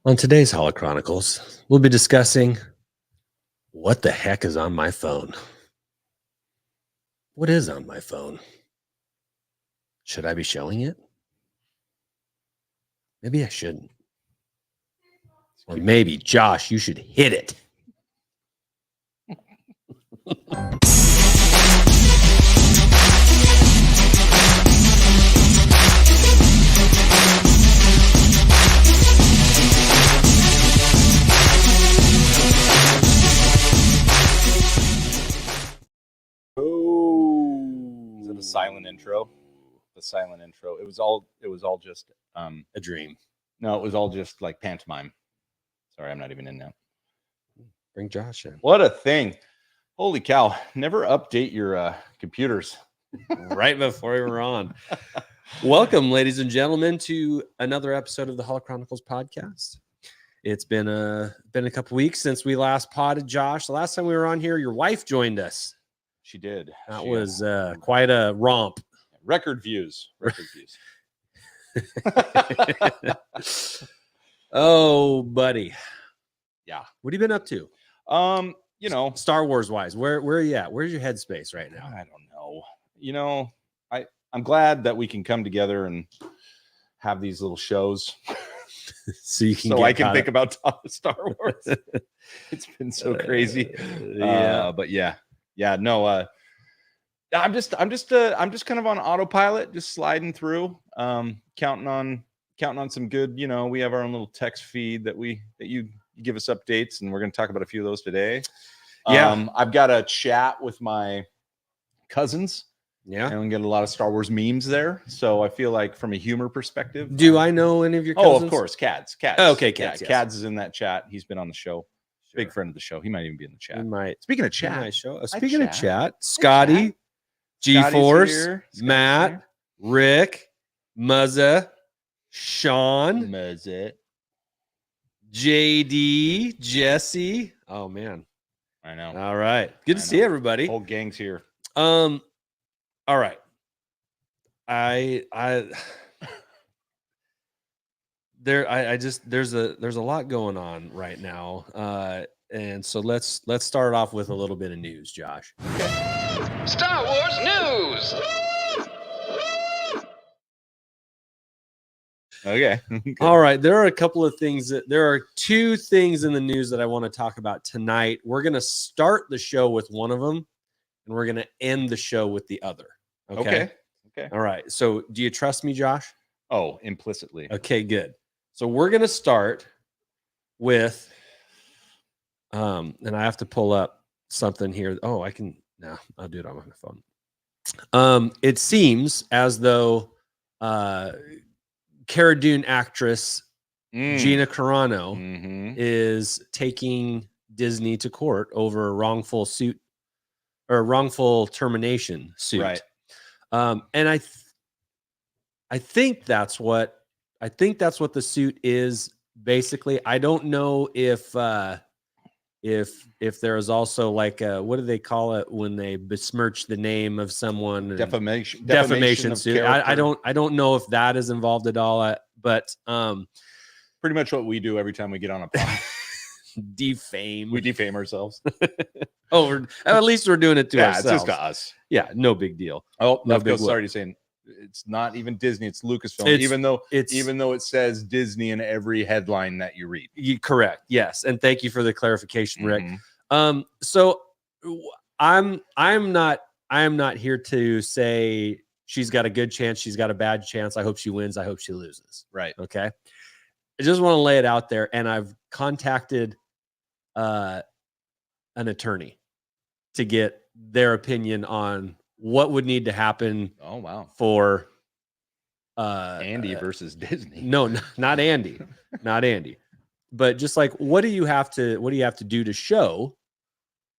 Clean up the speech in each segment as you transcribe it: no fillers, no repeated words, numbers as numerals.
On today's Chronicles, we'll be discussing what the heck is on my phone. What is on my phone? Should I be showing it? Maybe I shouldn't. Or maybe, Josh, you should hit it. Oh, is it a silent intro? The silent intro. It was all just A dream. no, it was all just like pantomime. Sorry, I'm not even in now. Bring Josh in. What a thing. Holy cow. Never update your computers. Right before we were on. Welcome, ladies and gentlemen, to another episode of the Chronicles podcast. It's been a couple weeks since we last podded, Josh. The last time we were on here, your wife joined us. She did. That was quite a romp. Record views. Oh, buddy. Yeah. What have you been up to? Star Wars wise, where are you at? Where's your headspace right now? I don't know. I'm glad that we can come together and have these little shows so I can think about Star Wars. It's been so crazy. But yeah. No, I'm just kind of on autopilot, just sliding through, counting on some good, we have our own little text feed that you give us updates, and we're going to talk about a few of those today. Yeah. I've got a chat with my cousins. Yeah. And we get a lot of Star Wars memes there. So I feel like from a humor perspective. Do I know any of your cousins? Oh, of course. Cads. Oh, okay, Cads. Yeah, Cads is in that chat. He's been on the show. Sure. Big friend of the show. He might even be in the chat. He might. Speaking of chat. Speaking of chat, Scotty, G-Force, Matt, Rick, Muzza, Sean, JD, Jesse. Oh, man. I know. All right. Good to see everybody. Whole gang's here. All right. There's a lot going on right now. And so let's start off with a little bit of news, Josh. Star Wars news. Okay. All right. There are two things in the news that I want to talk about tonight. We're going to start the show with one of them, and we're going to end the show with the other. Okay. All right. So do you trust me, Josh? Oh, implicitly. Okay, good. So we're going to start with, and I have to pull up something here. Oh, I'll do it on my phone. It seems as though Cara Dune actress Gina Carano is taking Disney to court over a wrongful termination suit. Right. And I think that's what the suit is basically. I don't know if there is also like what do they call it when they besmirch the name of someone? Defamation suit. I don't know if that is involved at all. But pretty much what we do every time we get on a pod. Defame. We defame ourselves. At least we're doing it to ourselves. It's just us. Yeah, no big deal. Oh, no big. Sorry to say, it's not even Disney. It's Lucasfilm. Even though it says Disney in every headline that you read. Correct. Yes, and thank you for the clarification, Rick. So I am not here to say she's got a good chance. She's got a bad chance. I hope she wins. I hope she loses. Right. Okay. I just want to lay it out there, and I've contacted an attorney to get their opinion on what would need to happen. Oh, wow. For Andy versus Disney. No, not Andy. Not Andy. But just like, what do you have to do to show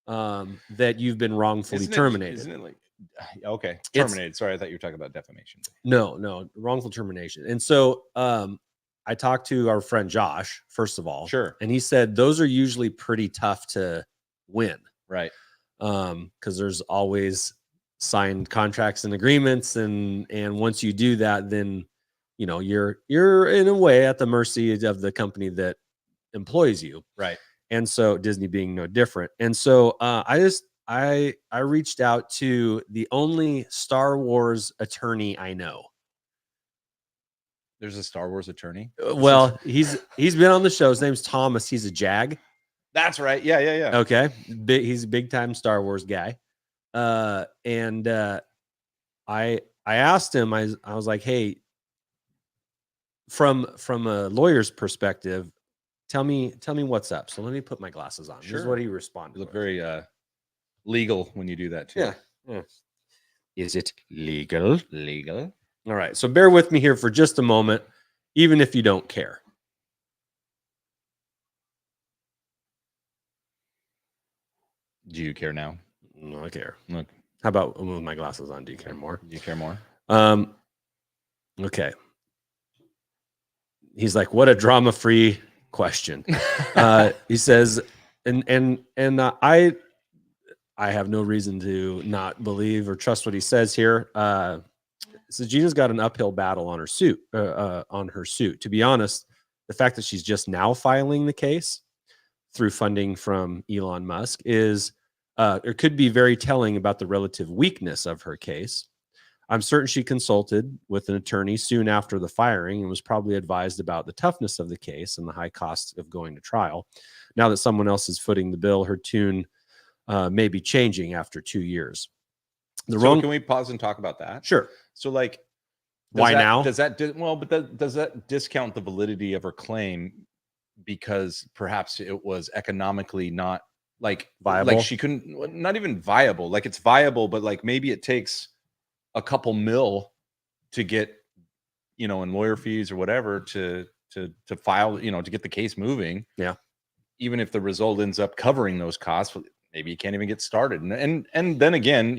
that you've been wrongfully terminated? Isn't it like, okay, terminated. Sorry, I thought you were talking about defamation. No, wrongful termination. And so I talked to our friend Josh, first of all. Sure. And he said those are usually pretty tough to win. Right. Because there's always signed contracts and agreements, and once you do that, then you're in a way at the mercy of the company that employs you. Right. And so Disney being no different. And so I reached out to the only Star Wars attorney I know. There's a Star Wars attorney. Well, he's been on the show. His name's Thomas. He's a JAG. That's right. Yeah. Okay. He's a big time Star Wars guy. And I asked him, I was like, hey, from a lawyer's perspective, tell me what's up. So let me put my glasses on. Sure. This is what he responded. You look very legal when you do that too. Yeah. Is it legal? Legal. All right. So bear with me here for just a moment, even if you don't care. Do you care now? No, I care. Look. How about with my glasses on? Do you care more? Do you care more? Okay. He's like, what a drama-free question. He says, and I have no reason to not believe or trust what he says here. So Gina's got an uphill battle on her suit. To be honest, the fact that she's just now filing the case through funding from Elon Musk is it could be very telling about the relative weakness of her case. I'm certain she consulted with an attorney soon after the firing and was probably advised about the toughness of the case and the high cost of going to trial. Now that someone else is footing the bill, her tune may be changing after 2 years. Can we pause and talk about that? Sure. So, like, why now? Does that discount the validity of her claim because perhaps it was economically not viable? Like she couldn't, not even viable. Like it's viable, but like maybe it takes a couple mil to get, in lawyer fees or whatever to file, to get the case moving. Yeah. Even if the result ends up covering those costs, maybe you can't even get started. And then again,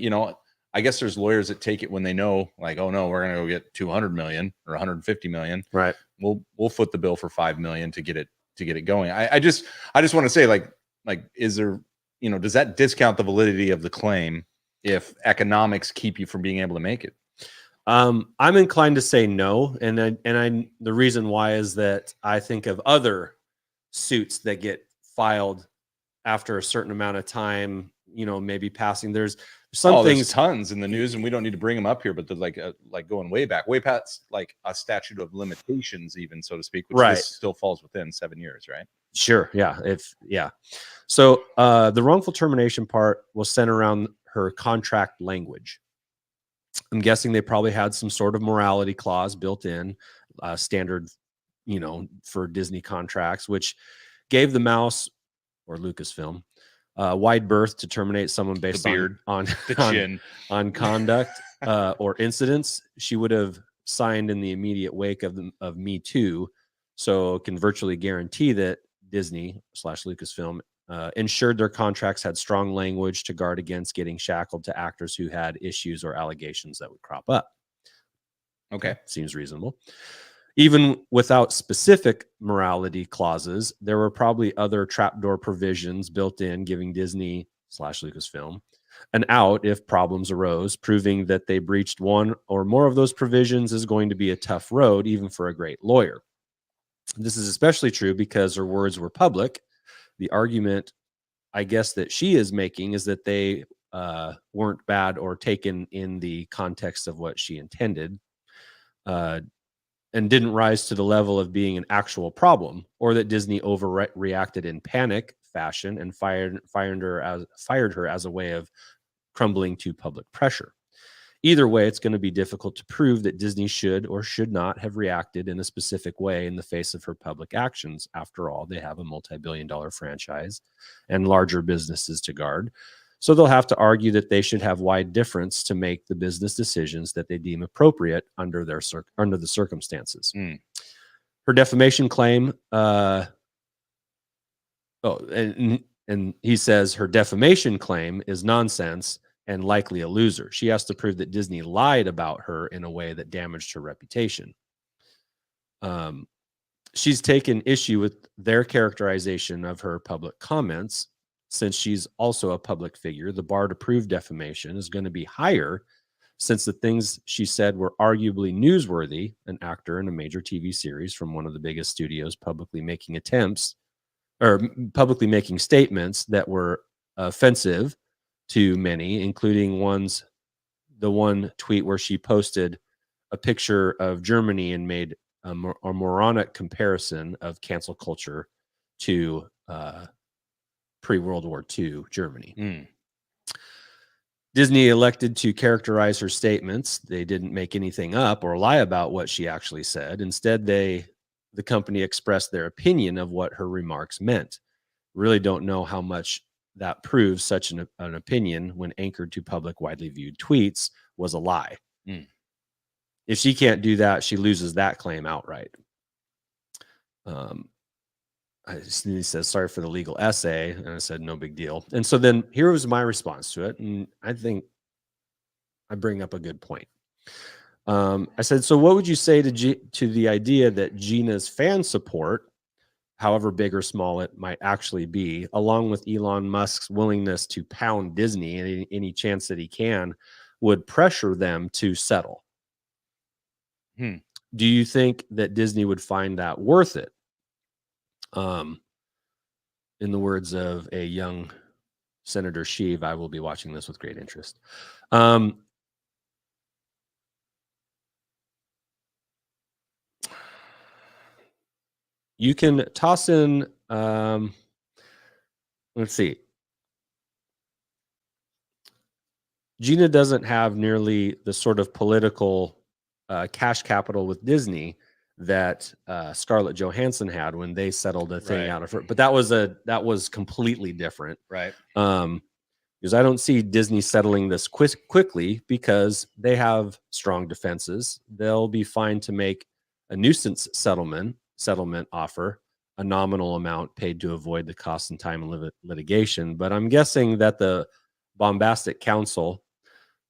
I guess there's lawyers that take it when they know, like, oh no, we're gonna go get 200 million or 150 million. Right. We'll foot the bill for 5 million to get it going. I just want to say, like, is there, does that discount the validity of the claim if economics keep you from being able to make it? I'm inclined to say no, and the reason why is that I think of other suits that get filed after a certain amount of time, maybe passing. There's some things, tons in the news, and we don't need to bring them up here, but they're like going way past like a statute of limitations, even, so to speak, which right. This still falls within 7 years, right? Sure. Yeah. So the wrongful termination part will center around her contract language. I'm guessing they probably had some sort of morality clause built in, standard, for Disney contracts, which gave the mouse or Lucasfilm wide berth to terminate someone based on conduct or incidents. She would have signed in the immediate wake of Me Too, so can virtually guarantee that Disney/Lucasfilm ensured their contracts had strong language to guard against getting shackled to actors who had issues or allegations that would crop up. Okay. Seems reasonable. Even without specific morality clauses, there were probably other trapdoor provisions built in, giving Disney/Lucasfilm an out if problems arose, proving that they breached one or more of those provisions is going to be a tough road, even for a great lawyer. This is especially true because her words were public. The argument, I guess, that she is making is that they weren't bad or taken in the context of what she intended, and didn't rise to the level of being an actual problem, or that Disney overreacted in panic fashion and fired her as a way of crumbling to public pressure. Either way, it's going to be difficult to prove that Disney should or should not have reacted in a specific way in the face of her public actions. After all, they have a multi-billion-dollar franchise and larger businesses to guard. So they'll have to argue that they should have wide difference to make the business decisions that they deem appropriate under the circumstances. Her defamation claim, and he says her defamation claim is nonsense and likely a loser. She has to prove that Disney lied about her in a way that damaged her reputation. She's taken issue with their characterization of her public comments. Since she's also a public figure, the bar to prove defamation is going to be higher, since the things she said were arguably newsworthy, an actor in a major TV series from one of the biggest studios publicly making attempts or publicly making statements that were offensive to many, including the one tweet where she posted a picture of Germany and made a moronic comparison of cancel culture to pre-World War II Germany. Disney elected to characterize her statements. They didn't make anything up or lie about what she actually said. Instead, the company expressed their opinion of what her remarks meant. Really don't know how much that proves such an opinion when anchored to public, widely viewed tweets was a lie. If she can't do that, she loses that claim outright. He says, sorry for the legal essay. And I said, no big deal. And so then here was my response to it. And I think I bring up a good point. I said, so what would you say to the idea that Gina's fan support, however big or small it might actually be, along with Elon Musk's willingness to pound Disney any chance that he can, would pressure them to settle? Do you think that Disney would find that worth it? In the words of a young Senator Sheev, I will be watching this with great interest. You can toss in, let's see. Gina doesn't have nearly the sort of political cash capital with Disney that Scarlett Johansson had when they settled a thing out of her. But that was completely different. Right. Because I don't see Disney settling this quickly because they have strong defenses. They'll be fine to make a nuisance settlement offer, a nominal amount paid to avoid the cost and time of litigation. But I'm guessing that the bombastic counsel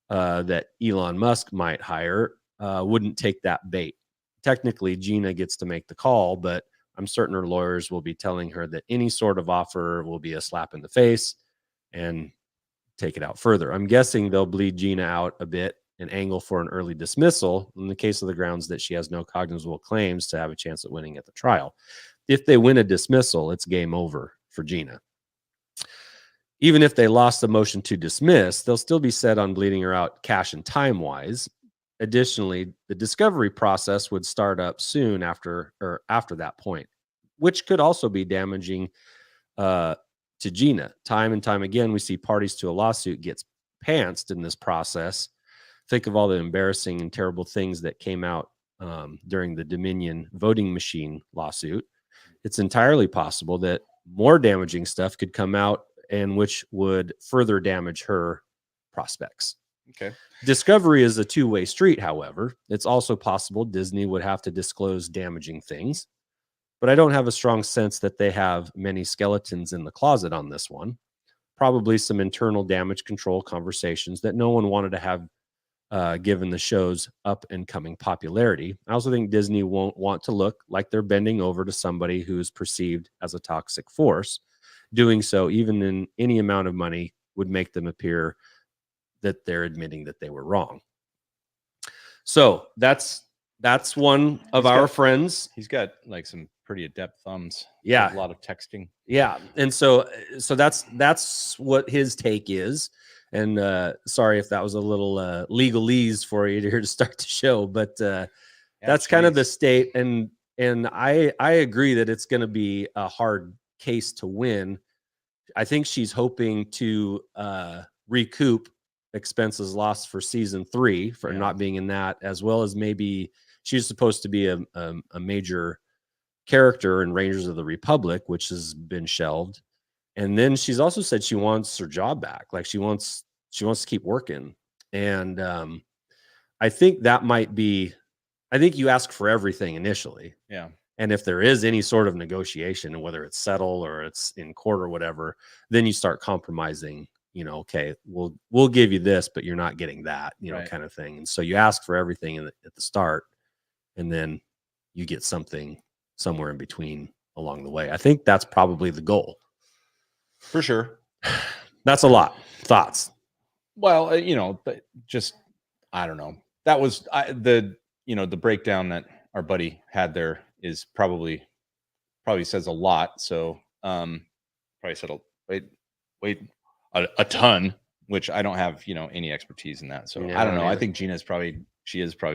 that Elon Musk might hire wouldn't take that bait. Technically, Gina gets to make the call, but I'm certain her lawyers will be telling her that any sort of offer will be a slap in the face and take it out further. I'm guessing they'll bleed Gina out a bit and angle for an early dismissal in the case of the grounds that she has no cognizable claims to have a chance at winning at the trial. If they win a dismissal, it's game over for Gina. Even if they lost the motion to dismiss, they'll still be set on bleeding her out cash and time-wise. Additionally, the discovery process would start up soon after that point, which could also be damaging to Gina. Time and time again, we see parties to a lawsuit gets pantsed in this process. Think of all the embarrassing and terrible things that came out during the Dominion voting machine lawsuit. It's entirely possible that more damaging stuff could come out and which would further damage her prospects. Okay. Discovery is a two-way street, however. It's also possible Disney would have to disclose damaging things, but I don't have a strong sense that they have many skeletons in the closet on this one. Probably some internal damage control conversations that no one wanted to have given the show's up-and-coming popularity. I also think Disney won't want to look like they're bending over to somebody who is perceived as a toxic force. Doing so, even in any amount of money, would make them appear that they're admitting that they were wrong. So that's one of our friends. He's got like some pretty adept thumbs. Yeah. A lot of texting. Yeah. And so that's what his take is. And sorry if that was a little legalese for you here to start the show, but that's kind of the state. And I agree that it's going to be a hard case to win. I think she's hoping to recoup expenses lost for season 3 for not being in that, as well as maybe she's supposed to be a major character in Rangers of the Republic, which has been shelved. And then she's also said she wants her job back. Like she wants to keep working. And I think that might be, I think you ask for everything initially. Yeah. And if there is any sort of negotiation, whether it's settle or it's in court or whatever, then you start compromising, okay, we'll give you this, but you're not getting that, right. kind of thing. And so you ask for everything at the start, and then you get something somewhere in between along the way. I think that's probably the goal. For sure. That's a lot. Thoughts? Well, but just, I don't know. That was the breakdown that our buddy had there is probably says a lot. So Probably said a ton, which I don't have, any expertise in that. So Yeah, I don't know. I either. think Gina is probably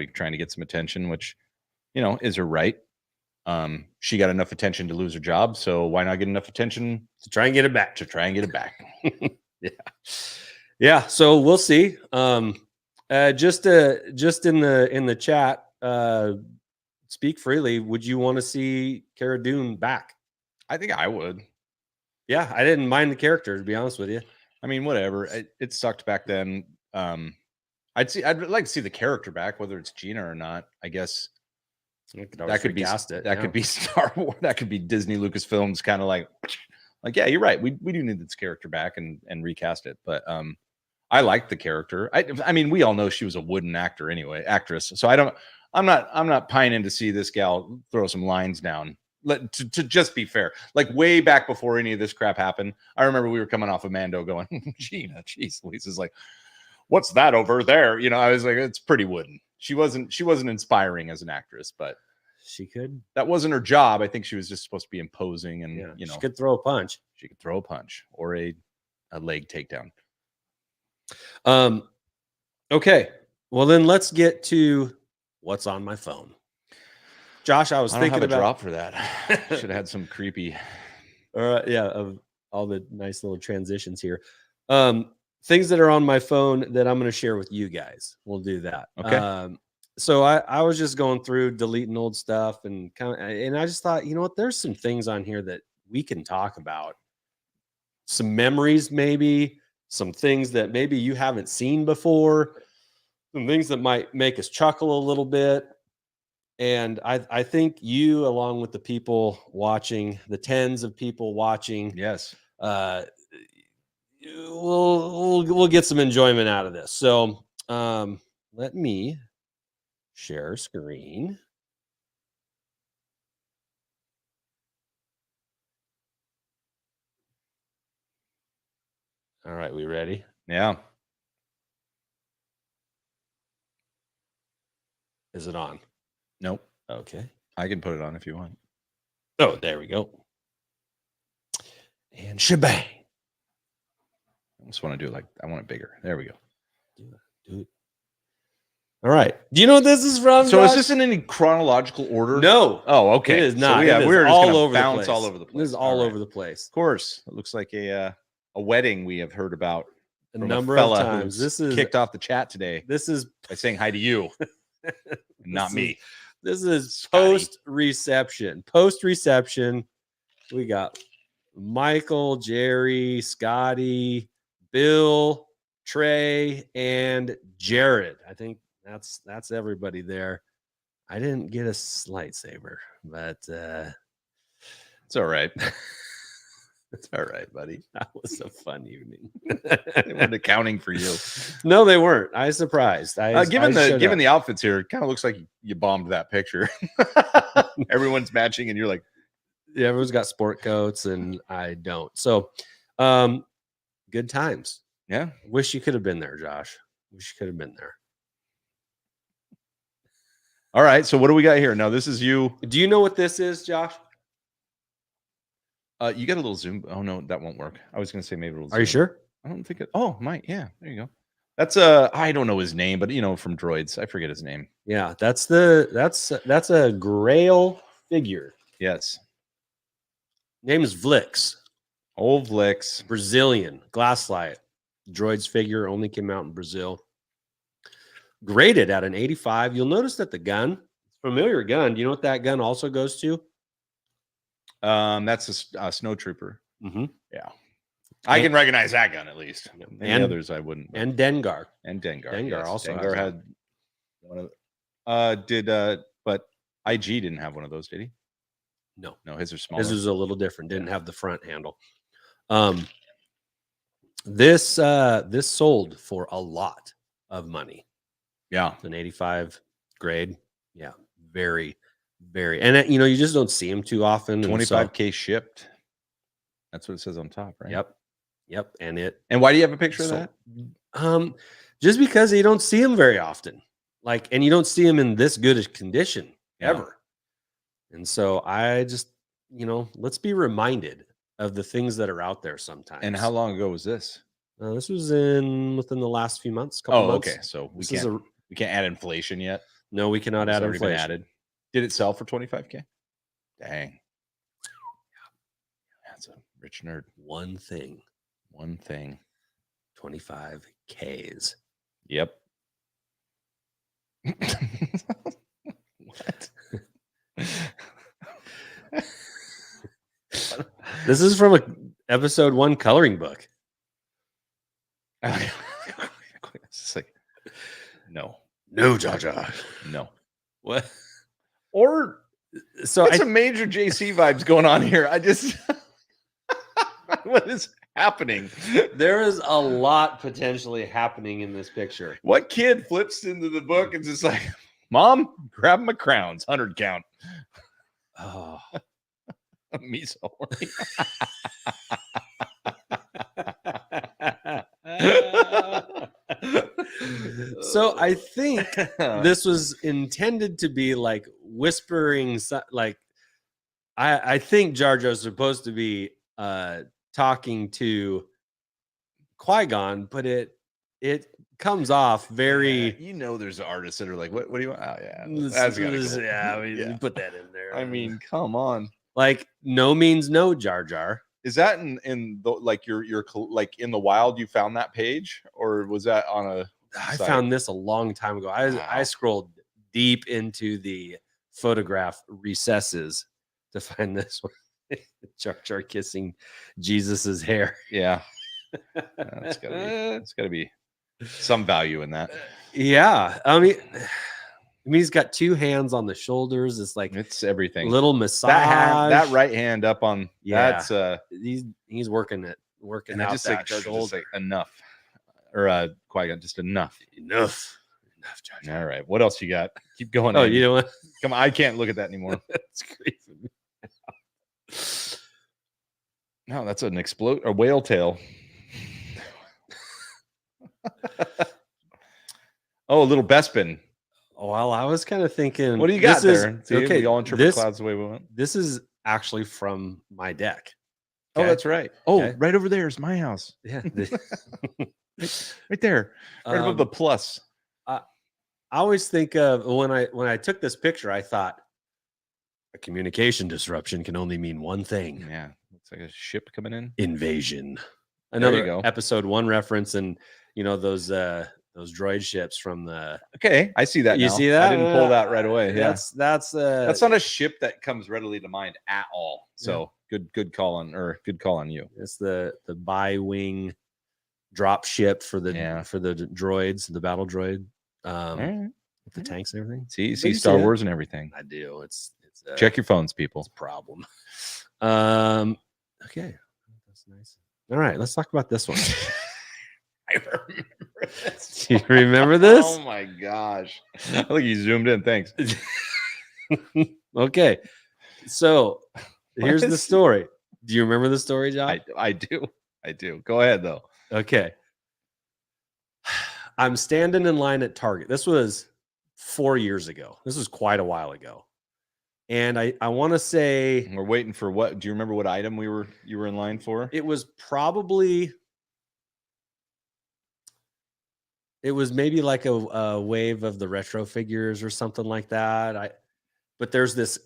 trying to get some attention, which, is her right. She got enough attention to lose her job, so why not get enough attention To try and get it back. Yeah. So we'll see. Just in the chat, speak freely. Would you want to see Cara Dune back? I think I would. Yeah, I didn't mind the character, to be honest with you. I mean, whatever. It sucked back then. I'd like to see the character back, whether it's Gina or not. I guess that could be Star Wars. That could be Disney Lucasfilms, kind of like, yeah, you're right. We do need this character back and recast it. But I liked the character. I mean, we all know she was a wooden actress. So I'm not pining to see this gal throw some lines down. To just be fair, like way back before any of this crap happened, I remember we were coming off of Mando going, Gina, geez, Lisa's like, what's that over there? I was like, it's pretty wooden. She wasn't inspiring as an actress, but that wasn't her job. I think she was just supposed to be imposing, and she could throw a punch. She could throw a punch or a leg takedown. Okay, well then let's get to what's on my phone. Josh, I was thinking about drop for that. Should have had some creepy. Of all the nice little transitions here. Things that are on my phone that I'm going to share with you guys. We'll do that. Okay. So I was just going through deleting old stuff and I just thought, you know what? There's some things on here that we can talk about. Some memories, maybe some things that maybe you haven't seen before. Some things that might make us chuckle a little bit. And I think you, along with the people watching, the tens of people watching, yes, we'll get some enjoyment out of this. So let me share screen. All right, we ready? Yeah. Is it on? Nope. Okay. I can put it on if you want. Oh, there we go. And shebang. I just want to do it I want it bigger. There we go. Do it. All right. Do you know what this is from? So Josh? Is this in any chronological order? No. Oh, okay. It is not. So, we're just all over bounce all over the place. This is all over the place. Of course. It looks like a wedding we have heard about a number of times. This is kicked off the chat today. This is by saying hi to you. Not me. This is post-reception. Post-reception, we got Michael, Jerry, Scotty, Bill, Trey, and Jared. I think that's everybody there. I didn't get a lightsaber, but it's all right. It's all right, buddy. That was a fun evening. They weren't accounting for you. No, they weren't. I was surprised. Given the outfits here, it kind of looks like you bombed that picture. Everyone's matching, and you're like, yeah, everyone's got sport coats, and I don't. So, good times. Yeah. Wish you could have been there, Josh. Wish you could have been there. All right. So what do we got here? Now, this is you. Do you know what this is, Josh? You got a little zoom. Oh no, that won't work. I was going to say maybe. Are you sure? I don't think it. Oh, might. Yeah, there you go. That's I don't know his name, but from Droids, I forget his name. Yeah, that's a Grail figure. Yes. Name is Vlix. Old Vlix, Brazilian Glasslight. Droids figure only came out in Brazil. Graded at an 85. You'll notice that the gun, familiar gun. Do you know what that gun also goes to? That's a snow trooper. Mm-hmm. Yeah, I can recognize that gun at least. And others I wouldn't. But. And Dengar. Dengar yes. Also Dengar had one of. But IG didn't have one of those, did he? No, his are smaller. His was a little different. Didn't have the front handle. This sold for a lot of money. Yeah, it's an 85 grade. Yeah, very. And you just don't see them too often. 25K shipped. That's what it says on top, right? Yep. And why do you have a picture of that? Just because you don't see them very often. And you don't see them in this good a condition ever. And so I just, let's be reminded of the things that are out there sometimes. And how long ago was this? This was within the last few months. Couple months. Okay. So we This can't add inflation yet. No, we cannot add inflation. Added. Did it sell for $25K? Dang. That's a rich nerd. One thing. 25 Ks. Yep. What? This is from a episode 1 coloring book. It's like, no, Jar Jar. no. What? Or So some major JC vibes going on here. I just, what is happening? There is a lot potentially happening in this picture. What kid flips into the book and just like, Mom, grab my crowns, 100 count. Oh, Me so horny. So I think this was intended to be like whispering, like I think Jar Jar's supposed to be talking to Qui-Gon, but it comes off very. There's artists that are like, what do you want? Oh yeah, That's you put that in there. I mean, come on. Like no means no, Jar Jar. Is that in the like your like in the wild you found that page, or was that on a? I found this a long time ago. I scrolled deep into the photograph recesses to find this one. Jar Jar kissing Jesus's hair. Yeah, it's gotta be some value in that. Yeah, I mean, he's got 2 hands on the shoulders. It's like it's everything. Little massage. That right hand up on. Yeah, that's he's working out just that like, shoulder. Just like enough, or Qui-Gon, just enough. Enough, Jar Jar. All right, what else you got? Keep going. Oh, you know what? Come on, I can't look at that anymore. That's creepy. No, that's a whale tail. Oh, a little Bespin. Well, I was kind of thinking, what do you got there? Okay, we all interpret clouds the way we want. This is actually from my deck. Okay? Oh, that's right. Oh, okay. Right over there is my house. Yeah, right there, right above the plus. I always think of when I took this picture, I thought a communication disruption can only mean one thing. Yeah, looks like a ship coming in. Invasion. Another episode 1 reference, and those droid ships from the. Okay, I see that. You now. see that? I didn't pull that right away. Yeah, that's not a ship that comes readily to mind at all. So good call on you. It's the bi-wing drop ship for the droids, the battle droid, with the tanks and everything. See Star Wars and everything. I do. It's check your phones, people. It's a problem. Okay, that's nice. All right, let's talk about this one. I remember this. Do you remember this? Oh my gosh. I think you zoomed in. Thanks. Okay. So here's the story. Do you remember the story, John? I do. Go ahead, though. Okay. I'm standing in line at Target. This was 4 years ago. This was quite a while ago. And I want to say we're waiting for what? Do you remember what item you were in line for? It was maybe like a wave of the retro figures or something like that. But there's this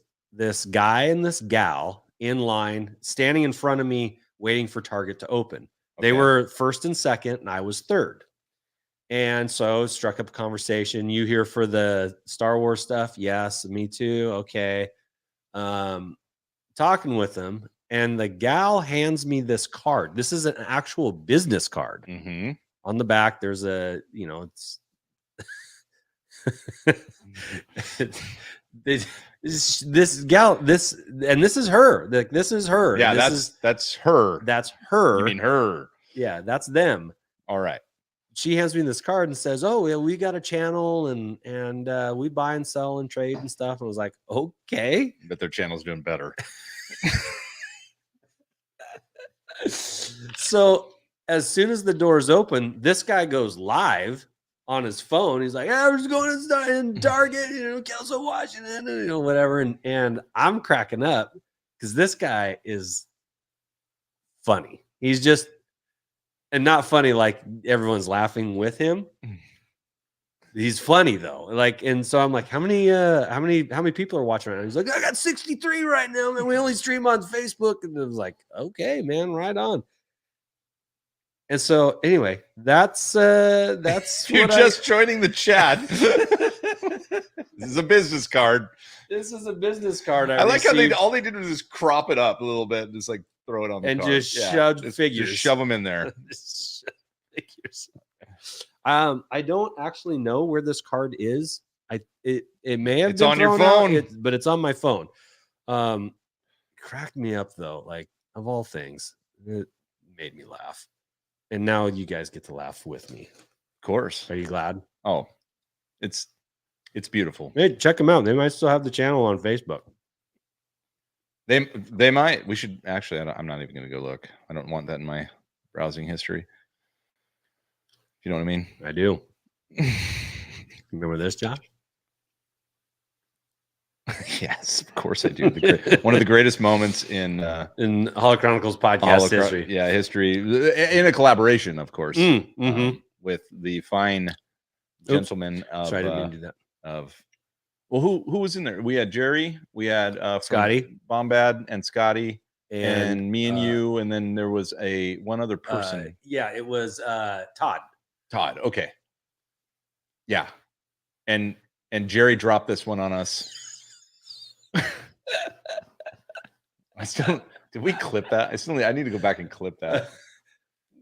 guy and this gal in line standing in front of me waiting for Target to open. Okay. They were first and second, and I was third. And so struck up a conversation. You here for the Star Wars stuff? Yes, me too. Okay. Talking with them, and the gal hands me this card. This is an actual business card. Mm-hmm. On the back, there's a, it's this gal, and this is her. This is her. Yeah, that's her. That's her. You mean her? Yeah, that's them. All right. She hands me this card and says, "Oh, yeah, we got a channel and we buy and sell and trade and stuff." And I was like, "Okay." But their channel's doing better. So as soon as the doors open, this guy goes live on his phone. He's like, "Yeah, we're just going in Target, Kelso, Washington, whatever." And I'm cracking up because this guy is funny. He's just, and not funny like everyone's laughing with him. He's funny though. Like, and so I'm like, how many people are watching right now? He's like, I got 63 right now, man. We only stream on Facebook. And I was like, okay, man, right on. And so anyway, that's you're just joining the chat. This is a business card. This is a business card. I like how all they did was just crop it up a little bit and just like throw it on the and card. just shoved figures. Just shove them in there. Figures. I don't actually know where this card is. It may have it's been on your thrown phone, out, but it's on my phone. Cracked me up though. Like of all things, it made me laugh. And now you guys get to laugh with me. Of course. Are you glad? Oh, it's beautiful. Hey, check them out. They might still have the channel on Facebook. They might. We should actually. I'm not even going to go look. I don't want that in my browsing history. You know what I mean? I do. Remember this, Josh? Yes, of course I do. One of the greatest moments in Holo Chronicles podcast history. Yeah, history in a collaboration, of course, with the fine gentleman of. Sorry, I didn't mean to do that. Well, who was in there? We had Jerry, we had Scotty, Bombad, and Scotty, and me and you, and then there was one other person. Yeah, it was Todd. Todd. Okay. Yeah, and Jerry dropped this one on us. I still did we clip that? I need to go back and clip that.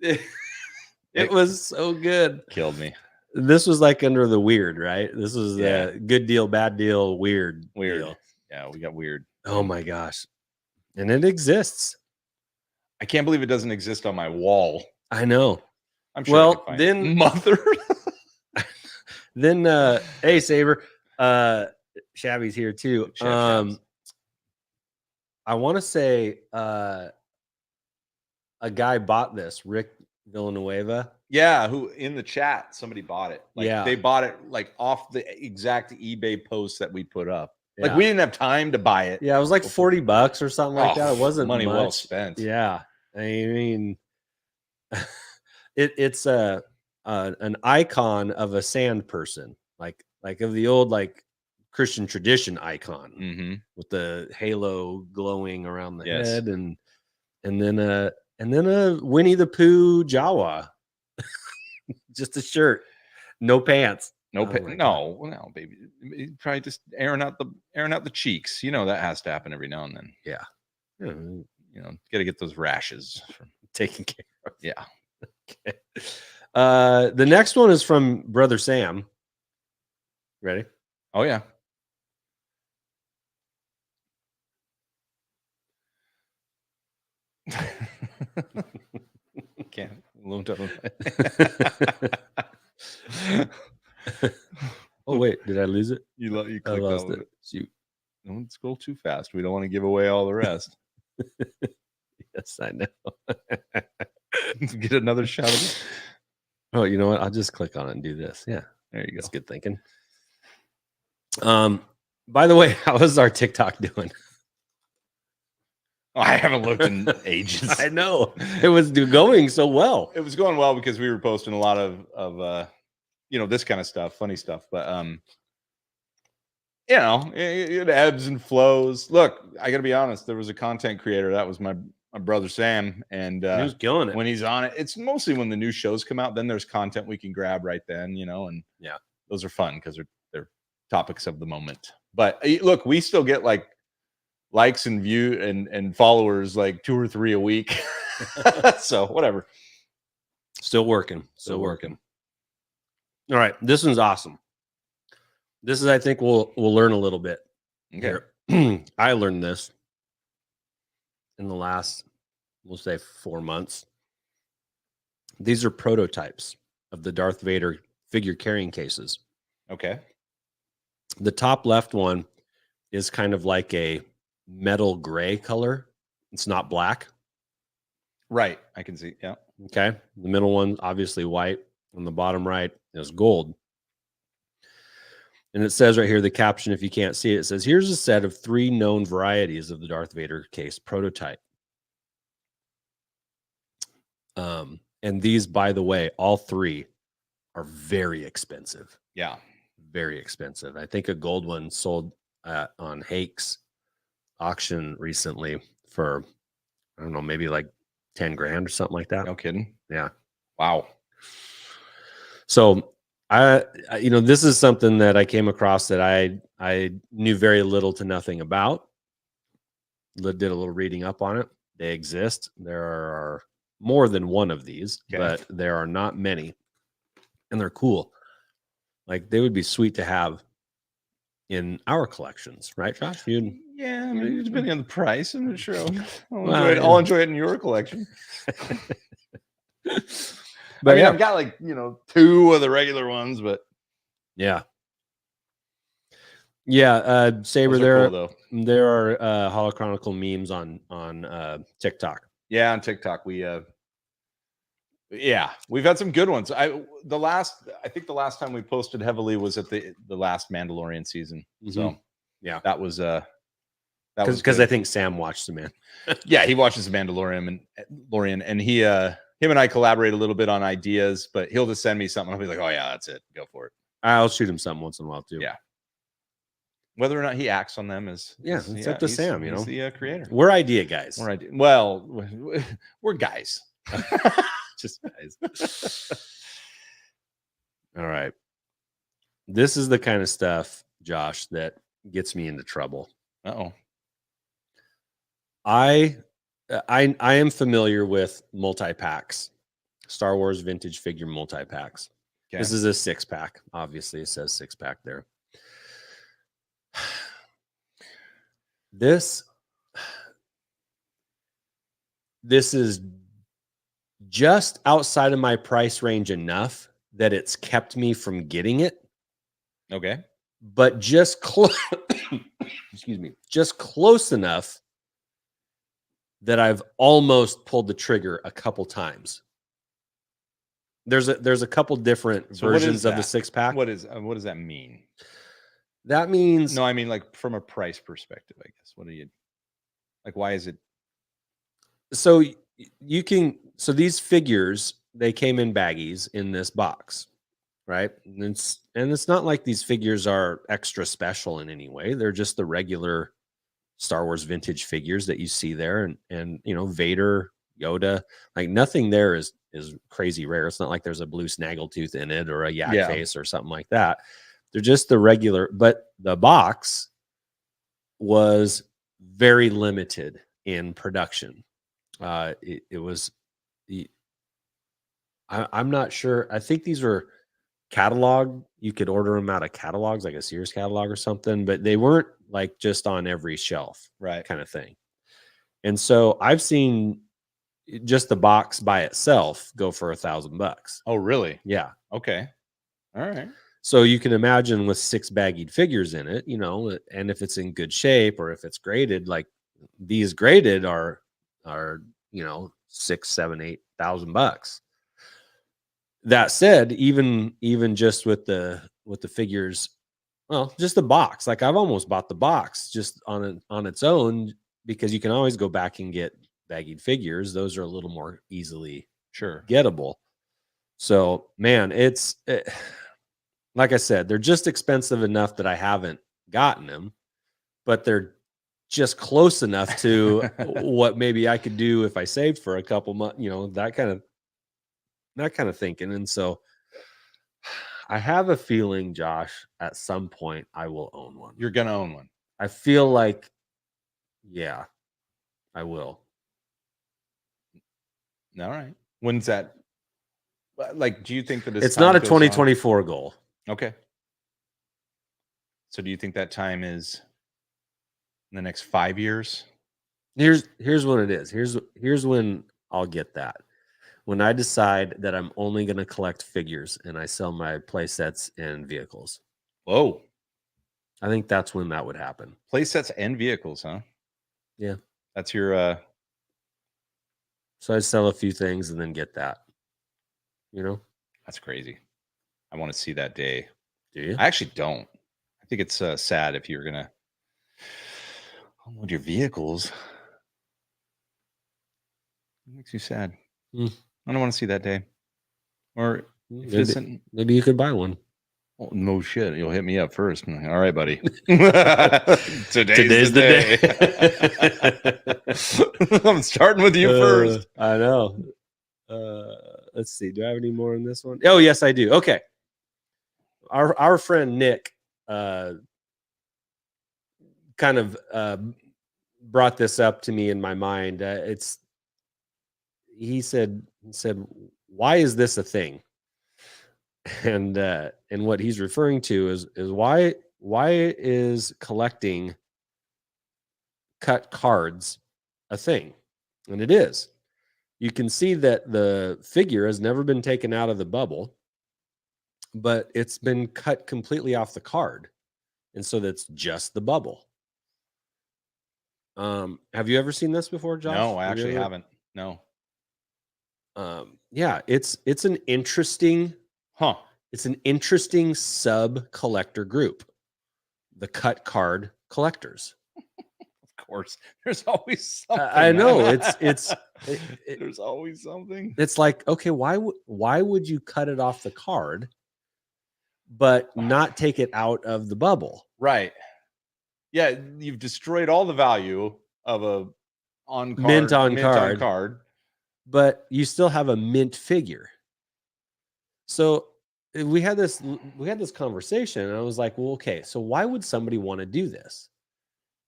It was so good. Killed me. This was like under the weird, right? This was the good deal, bad deal, weird deal. Yeah, we got weird. Oh my gosh. And it exists. I can't believe it doesn't exist on my wall. I know. I'm sure. Well, then mother. Then hey Saber, Shabby's here too. I want to say a guy bought this, Rick Villanueva. Yeah, who in the chat somebody bought it. Like, yeah, they bought it like off the exact eBay post that we put up. Like, we didn't have time to buy it. Yeah, it was like $40 or something like that. It wasn't money much. Well spent. Yeah, I mean, it's an icon of a sand person, like of the old like Christian tradition icon with the halo glowing around the head, and then a Winnie the Pooh Jawa, just a shirt, no pants. No, no, baby. Probably just airing out the cheeks. You know that has to happen every now and then. Yeah, you know, got to get those rashes from taken care of. Yeah. Okay. The next one is from Brother Sam. Ready? Oh yeah. Can't. Oh wait, did I lose it? You I lost it. Shoot. Don't scroll too fast. We don't want to give away all the rest. Yes, I know. Get another shot of it. Oh, you know what? I'll just click on it and do this. Yeah, there you go. That's good thinking. By the way, how is our TikTok doing? I haven't looked in ages. I know it was going so well. It was going well because we were posting a lot of this kind of stuff, funny stuff. But it ebbs and flows. Look, I got to be honest. There was a content creator that was my brother Sam, and he was killing it when he's on it. It's mostly when the new shows come out. Then there's content we can grab right then, and those are fun because they're topics of the moment. But look, we still get like likes and view and followers like 2 or 3 a week. So whatever. Still working. All right, this one's awesome. This is, I think we'll learn a little bit. Okay. I learned this in the last, we'll say 4 months. These are prototypes of the Darth Vader figure carrying cases. Okay. The top left one is kind of like a metal gray color. It's not black. Right. I can see. Yeah. Okay. The middle one, obviously white. On the bottom right is gold. And it says right here, the caption, if you can't see it, it says, here's a set of 3 known varieties of the Darth Vader case prototype. And these, by the way, all three are very expensive. Yeah. Very expensive. I think a gold one sold on Hake's auction recently for, I don't know, maybe like 10 grand or something like that. No kidding. Yeah. Wow. So this is something that I came across that I knew very little to nothing about. Did a little reading up on it. They exist. There are more than one of these, but there are not many, and they're cool. Like, they would be sweet to have in our collections, right, Josh? Yeah, I mean, depending on the price, I'm not sure I'll enjoy it in your collection. But I mean, I've got like, 2 of the regular ones, but yeah. Saber, there are Holochronicle memes on TikTok. Yeah, on TikTok we've had some good ones. I think the last time we posted heavily was at the last Mandalorian season. Mm-hmm. So yeah, that was because I think Sam watched the man. Yeah, he watches the Mandalorian and he him and I collaborate a little bit on ideas, but he'll just send me something. I'll be like, oh yeah, that's it, go for it. I'll shoot him something once in a while too. Yeah. Whether or not he acts on them it's up to Sam. He's the creator. We're idea guys. Well, we're guys. Just guys. All right. This is the kind of stuff, Josh, that gets me into trouble. Uh-oh. I am familiar with multi-packs, Star Wars vintage figure multi-packs. Okay. This is a 6-pack. Obviously, it says 6-pack there. This is just outside of my price range enough that it's kept me from getting it. Okay. But just excuse me, just close enough that I've almost pulled the trigger a couple times. There's a couple different versions of the 6-pack. What does that mean? That means, no, I mean, like, from a price perspective, I guess. What do you like? Why is it? So these figures, they came in baggies in this box, right? And it's not like these figures are extra special in any way. They're just the regular Star Wars vintage figures that you see there, and Vader, Yoda, like nothing there is crazy rare. It's not like there's a blue snaggletooth in it or a yak face or something like that. They're just the regular, but the box was very limited in production. It was I'm not sure. I think these were catalog. You could order them out of catalogs, like a Sears catalog or something, but they weren't like just on every shelf, right? Kind of thing. And so I've seen just the box by itself go for $1,000. Oh, really? Yeah. Okay. All right. So you can imagine with 6 baggied figures in it, and if it's in good shape or if it's graded, like these graded are $6,000, $7,000, $8,000. That said, even just with the figures, well, just the box, like I've almost bought the box just on its own, because you can always go back and get baggied figures. Those are a little more easily gettable. So, man, like I said, they're just expensive enough that I haven't gotten them, but they're just close enough to what maybe I could do if I saved for a couple months, that kind of thinking. And so I have a feeling, Josh, at some point I will own one. You're going to own one. I feel like, yeah, I will. All right. When's that? Like, do you think that it's not a 2024 goal? Okay. So do you think that time is in the next 5 years? Here's what it is. Here's when I'll get that. When I decide that I'm only going to collect figures and I sell my play sets and vehicles. Whoa. I think that's when that would happen. Play sets and vehicles, huh? Yeah. That's your So I sell a few things and then get that. That's crazy. I want to see that day. Do you? I actually don't. I think it's sad if you're gonna unload your vehicles. It makes you sad. I don't want to see that day. Or maybe you could buy one. Oh, no shit. You'll hit me up first. All right, buddy. Today's the day. I'm starting with you first. I know. Let's see. Do I have any more in this one? Oh, yes, I do. Okay. Our friend Nick kind of brought this up to me in my mind. He said, why is this a thing? And what he's referring to is why is collecting cut cards a thing? And it is. You can see that the figure has never been taken out of the bubble, but it's been cut completely off the card, and so that's just the bubble. Have you ever seen this before, Josh? No, I actually haven't. No. Yeah, it's an interesting. It's an interesting sub collector group, the cut card collectors. Of course, there's always something. I know there's always something. It's like, okay, why would you cut it off the card, but not take it out of the bubble? Right. Yeah, you've destroyed all the value of a mint on card, but you still have a mint figure. So we had this conversation, and I was like, well, okay, so why would somebody want to do this?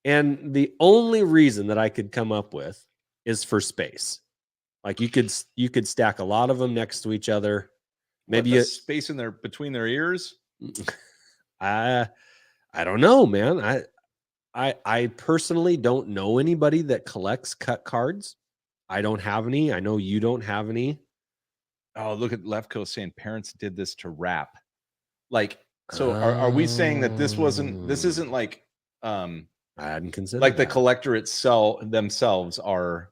And the only reason that I could come up with is for space. Like you could stack a lot of them next to each other. Maybe a space in there between their ears. I don't know, man. I personally don't know anybody that collects cut cards. I don't have any. I know you don't have any. Oh, look at Lefko saying parents did this to rap. Like, so are we saying that this isn't like I hadn't considered like the collector themselves are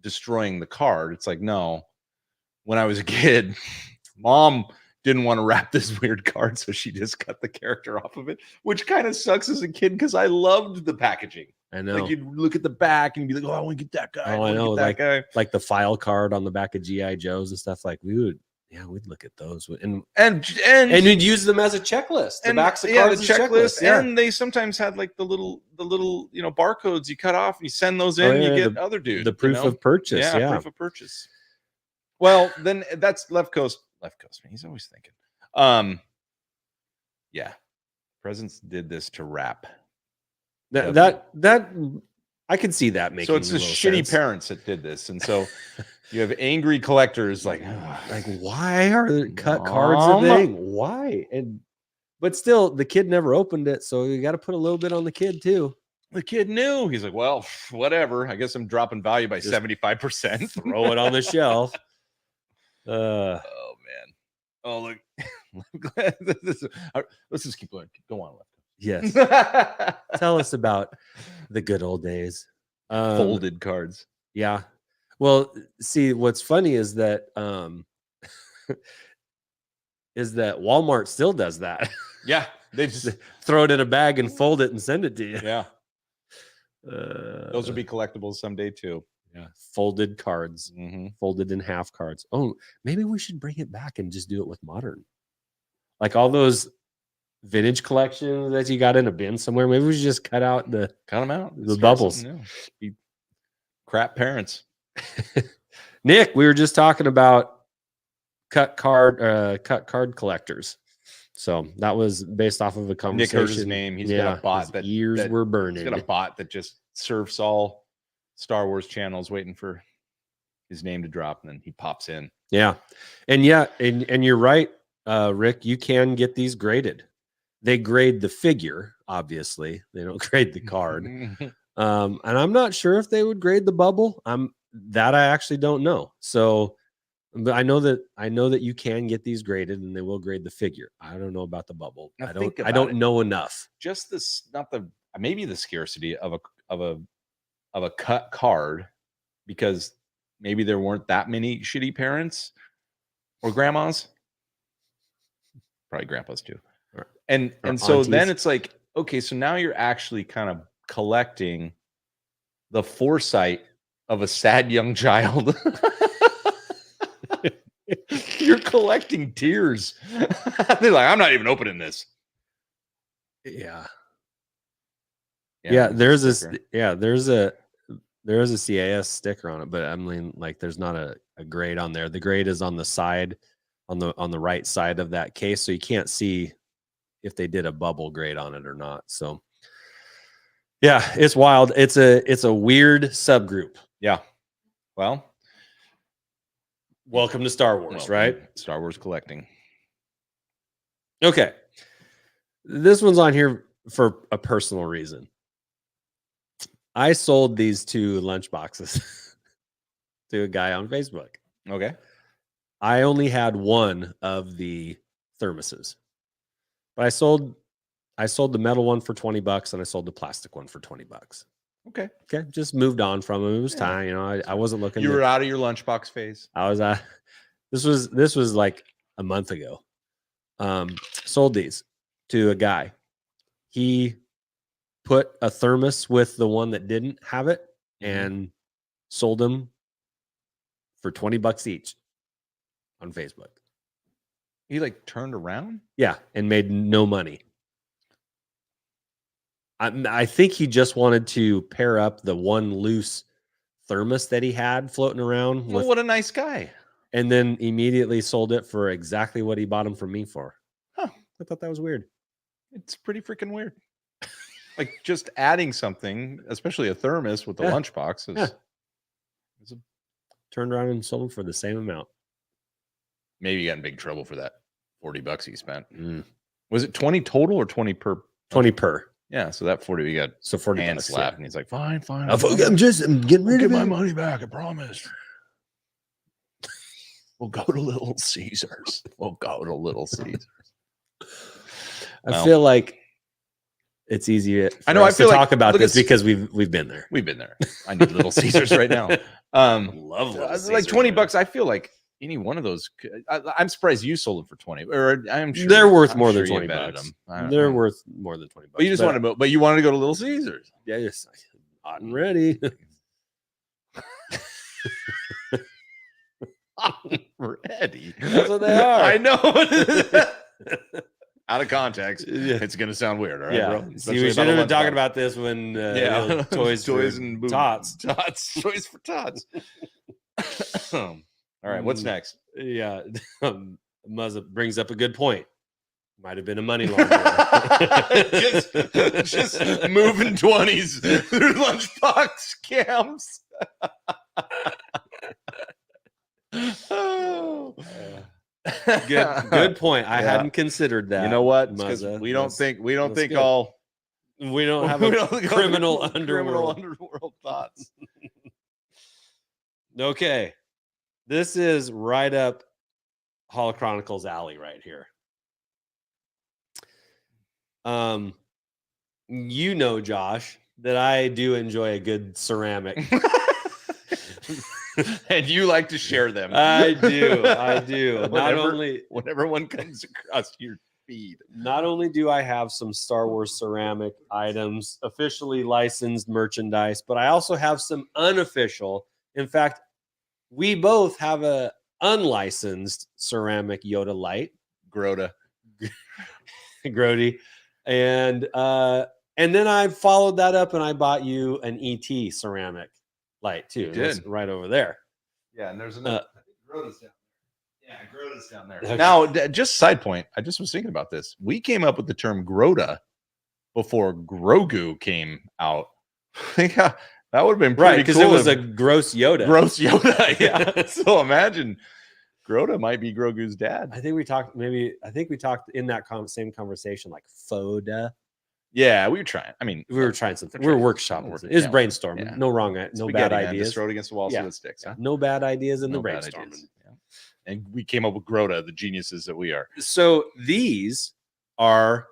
destroying the card? It's like, no. When I was a kid, mom didn't want to wrap this weird card, so she just cut the character off of it, which kind of sucks as a kid because I loved the packaging. I know. Like you'd look at the back and be like, "Oh, I want to get that guy." Oh, I know, like the file card on the back of GI Joes and stuff. Like we'd look at those and we'd use them as a checklist. The backs of cards, the checklist, and they sometimes had like the little barcodes you cut off and you send those in. And you get other dudes. The proof of purchase. Yeah, proof of purchase. Well, then that's Lefko's. Man, he's always thinking. Yeah, presents did this to rap. That I could see that making. So it's the shitty sense. Parents that did this, and so you have angry collectors like why are the cut cards a thing? Why? But still, the kid never opened it, so you got to put a little bit on the kid too. The kid knew. He's like, well, whatever. I guess I'm dropping value by 75%. Throw it on the shelf. Oh man. Oh look. Let's just keep going. Go on. Yes. Tell us about the good old days. Folded cards. Yeah. Well, see, what's funny is that Walmart still does that. Yeah. They just throw it in a bag and fold it and send it to you. Yeah. Those will be collectibles someday too. Yeah. Folded cards. Mm-hmm. Folded in half cards. Oh, maybe we should bring it back and just do it with modern. Like all those vintage collections that you got in a bin somewhere. Maybe we should just cut them out. The bubbles. Crap parents. Nick, we were just talking about cut card collectors. So that was based off of a conversation. Nick heard his name. He's got a bot that ears were burning. He's got a bot that just surfs all Star Wars channels waiting for his name to drop, and then he pops in. Yeah. And you're right, Rick, you can get these graded. They grade the figure, obviously. They don't grade the card. And I'm not sure if they would grade the bubble. I actually don't know. So, but I know that you can get these graded and they will grade the figure. I don't know about the bubble. I don't know enough. Just this, maybe the scarcity of a cut card, because maybe there weren't that many shitty parents or grandmas. Probably grandpas too. And so aunties. Then it's like, okay, so now you're actually kind of collecting the foresight of a sad young child. You're collecting tears. They're like, I'm not even opening this. Yeah. There's a CAS sticker on it, but I mean, like, there's not a grade on there. The grade is on the side, on the right side of that case, so you can't see if they did a bubble grade on it or not. So yeah, it's wild. It's a weird subgroup. Yeah. Well, welcome to Star Wars, right? Star Wars collecting. Okay. This one's on here for a personal reason. I sold these 2 lunch boxes to a guy on Facebook. Okay. I only had one of the thermoses, but I sold the metal one for $20 and I sold the plastic one for $20. Okay. Just moved on from him. It was time, I wasn't looking. You were out of your lunchbox phase. I was this was like a month ago. Sold these to a guy. He put a thermos with the one that didn't have it and sold them for $20 each on Facebook. He like turned around? Yeah, and made no money. I think he just wanted to pair up the one loose thermos that he had floating around. Well, what a nice guy. And then immediately sold it for exactly what he bought them from me for. Huh. I thought that was weird. It's pretty freaking weird. Like just adding something, especially a thermos with a lunchbox, is turned around and sold them for the same amount. Maybe you got in big trouble for that $40 he spent. Was it 20 total or 20 per? 20 per. Yeah, so that 40 we got. So 40 hand bucks, slapped, yeah. and he's like, "Fine, fine. I'm getting rid of my money back. I promise. We'll go to Little Caesars. I feel like it's easy. I know. I feel to like talk about this because we've been there. We've been there. I need Little Caesars right now. Love Little Caesars, like $20. I feel like any one of those. I'm surprised you sold them for 20. Or I'm sure they're worth more sure than you $20. Them. They're worth more than $20. But you just wanted to. But you wanted to go to Little Caesars. Yeah, yes, hot and ready. Ready. That's what they are. I know. Out of context, it's gonna sound weird, all right, bro? See, we should have been talking about this when toys and tots, toys for tots. All right, what's next? Yeah, Muzza brings up a good point. Might have been a money launderer. just moving 20s through lunchbox scams. Good point. I hadn't considered that. You know what? Muzza. We don't think good. all. We don't have a criminal underworld thoughts. Okay, this is right up Hall Chronicles alley right here. You know, Josh, that I do enjoy a good ceramic. And you like to share them. I do. Whenever one comes across your feed. Not only do I have some Star Wars ceramic items, officially licensed merchandise, but I also have some unofficial. In fact, we both have a unlicensed ceramic Yoda light. Grody. And then I followed that up and I bought you an ET ceramic light too. That's right over there. Yeah, and there's another. I think Groda's down there. Yeah, Groda's down there. Okay. Now, just side point. I just was thinking about this. We came up with the term Groda before Grogu came out. Yeah, that would have been pretty because cool. it was a gross Yoda. Yeah. So imagine Groda might be Grogu's dad. I think we talked in that same conversation like Foda. Yeah, we were trying. I mean, we were trying something. We were workshopping. It was brainstorming. Yeah. No bad ideas. Just throw it against the wall, see what sticks. Huh? No bad ideas in the brainstorming. Yeah. And we came up with Groda, the geniuses that we are. So these are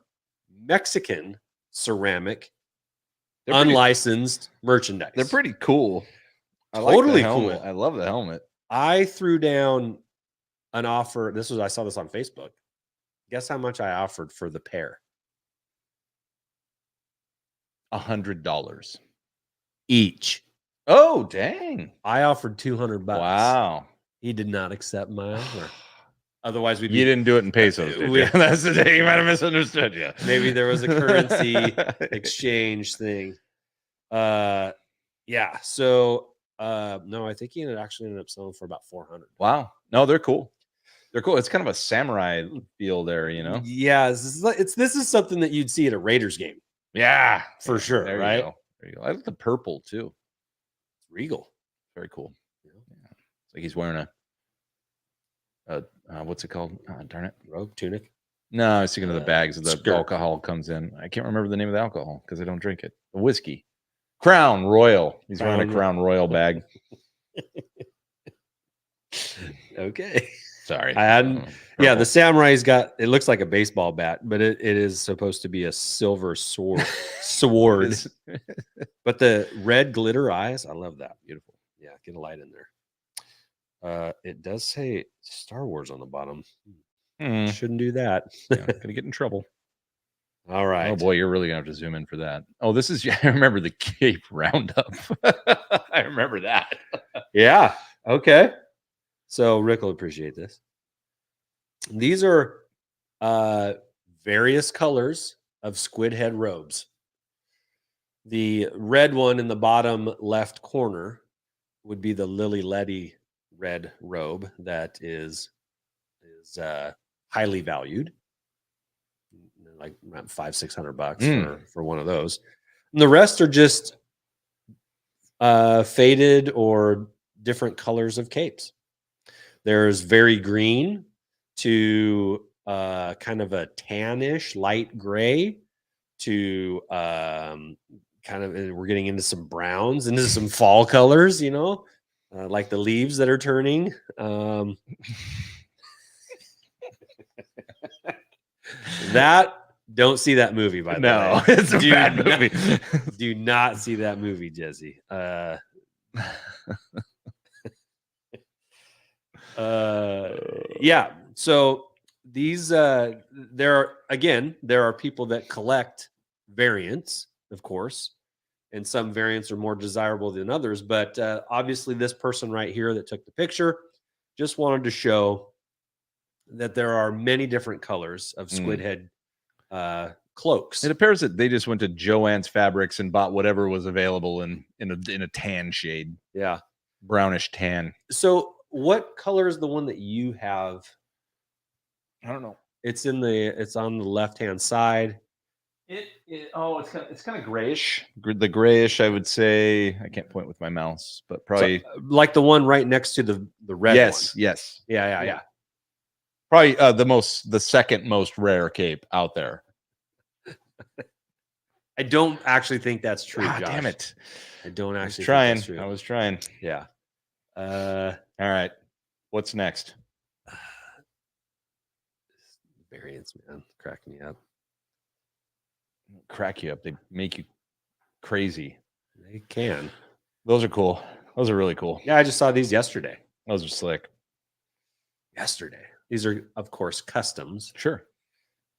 Mexican ceramic, unlicensed merchandise. They're pretty cool. Totally cool. I love the helmet. I threw down an offer. I saw this on Facebook. Guess how much I offered for the pair? $100 each. Oh, dang. I offered $200. Wow. He did not accept my offer. Otherwise, You didn't do it in pesos, did you? That's the day you might have misunderstood you. Maybe there was a currency exchange thing. Yeah. So no, I think he actually ended up selling for about 400. Wow. No, they're cool. They're cool. It's kind of a samurai feel there, you know? Yeah, this is something that you'd see at a Raiders game. Yeah, for sure. There right? you go. There you go. I like the purple too. It's regal. Very cool. Yeah. It's like he's wearing a what's it called? Darn it. Robe tunic. No, I was thinking of the bags of the skirt. alcohol comes in. I can't remember the name of the alcohol because I don't drink it. The whiskey. Crown Royal. He's wearing a Crown Royal bag. Okay. Sorry. I hadn't. Yeah, the samurai's got, it looks like a baseball bat, but it is supposed to be a silver sword. But the red glitter eyes, I love that. Beautiful. Yeah, get a light in there. It does say Star Wars on the bottom. Shouldn't do that. Gonna get in trouble. All right. Oh boy, you're really gonna have to zoom in for that. Oh, this is, I remember the Cape Roundup. I remember that. Yeah. Okay. So Rick will appreciate this. These are various colors of squid head robes. The red one in the bottom left corner would be the Lily Letty red robe that is highly valued, like around $500-600 for one of those. And the rest are just faded or different colors of capes. There's very green to kind of a tannish light gray to kind of, we're getting into some browns, into some fall colors, you know, like the leaves that are turning. That, don't see that movie, by the way. No, it's a bad movie. Do not see that movie, Jesse. Yeah. So these there are people that collect variants, of course, and some variants are more desirable than others, but obviously this person right here that took the picture just wanted to show that there are many different colors of squid head cloaks. It appears that they just went to Joann's Fabrics and bought whatever was available in a tan shade. Yeah. Brownish tan. So what color is the one that you have? I don't know. It's on the left-hand side. It's kind of grayish. The grayish, I would say. I can't point with my mouse, but probably like the one right next to the red one. Yes. Yeah. Probably the second most rare cape out there. I don't actually think that's true, Josh. Damn it. I don't actually think that's true. I was trying. Yeah. All right. What's next? Variants, man. Crack me up. Crack you up. They make you crazy. They can. Those are cool. Those are really cool. Yeah, I just saw these yesterday. Those are slick. Yesterday. These are, of course, customs. Sure.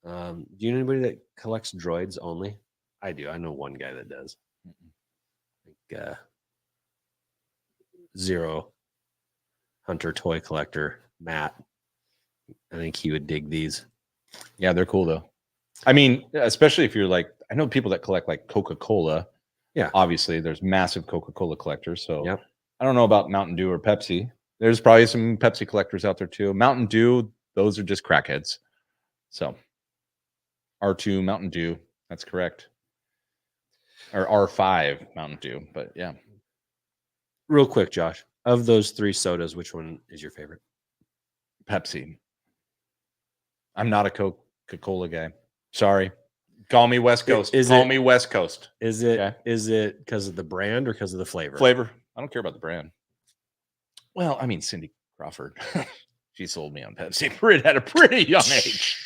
Do you know anybody that collects droids only? I do. I know one guy that does. Like, Zero Hunter toy collector, Matt. I think he would dig these. Yeah, they're cool though. I mean, especially if you're like, I know people that collect like Coca-Cola. Yeah. Obviously, there's massive Coca-Cola collectors. So yep. I don't know about Mountain Dew or Pepsi. There's probably some Pepsi collectors out there too. Mountain Dew, those are just crackheads. So R2 Mountain Dew, that's correct. Or R5 Mountain Dew, but yeah. Real quick, Josh, of those three sodas, which one is your favorite? Pepsi. I'm not a Coca-Cola guy. Sorry. Call me West Coast. Call me West Coast. Is it because of the brand or because of the flavor? Flavor. I don't care about the brand. Well, I mean, Cindy Crawford. She sold me on Pepsi at a pretty young age.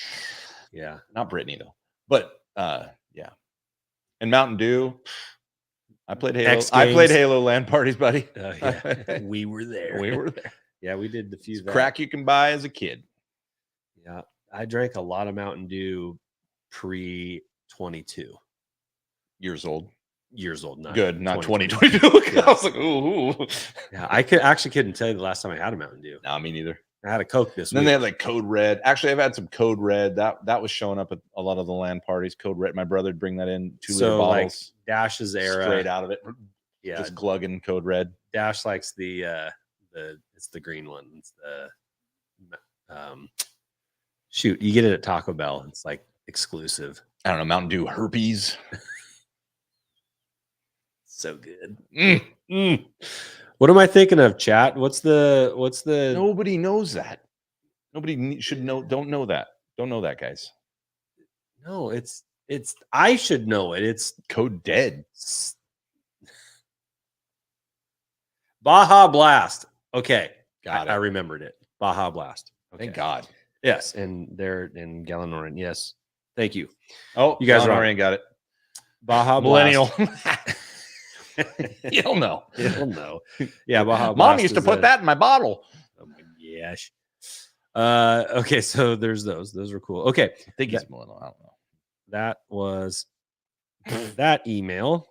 Yeah. Not Brittany, though. But, yeah. And Mountain Dew. I played Halo. I played Halo LAN parties, buddy. Yeah. We were there. We were there. Yeah, we did the few. Crack you can buy as a kid. Yeah. I drank a lot of Mountain Dew pre-22 years old. years old. Not good, not 2022. 2022. Yeah. I was like, ooh. Yeah, I couldn't tell you the last time I had a Mountain Dew. No, me neither. I had a Coke this And then week. they had like Code Red. Actually, I've had some Code Red. That was showing up at a lot of the land parties. Code Red. My brother'd bring that in 2-liter bottles, like Dash's era, straight out of it. Yeah, Just glugging Code Red. Dash likes the it's the green one. It's the shoot, you get it at Taco Bell. It's like exclusive. I don't know, Mountain Dew herpes. So good. What am I thinking of, chat? What's the Nobody knows that. Nobody should know. Don't know that. Don't know that, guys. No, it's I should know it. It's Code Dead. Baja Blast. Okay. Got it. I remembered it. Baja Blast. Okay. Thank God. Yes, and they're in Gallinoran. Yes. Thank you. Oh, you guys already got it. Baja Millennial. Blast. You'll know. You'll know. Yeah, Baja Blast. Mom used to put that in my bottle. Oh my gosh. Okay, so there's those. Those were cool. Okay. I think he's millennial. I don't know. That was that email.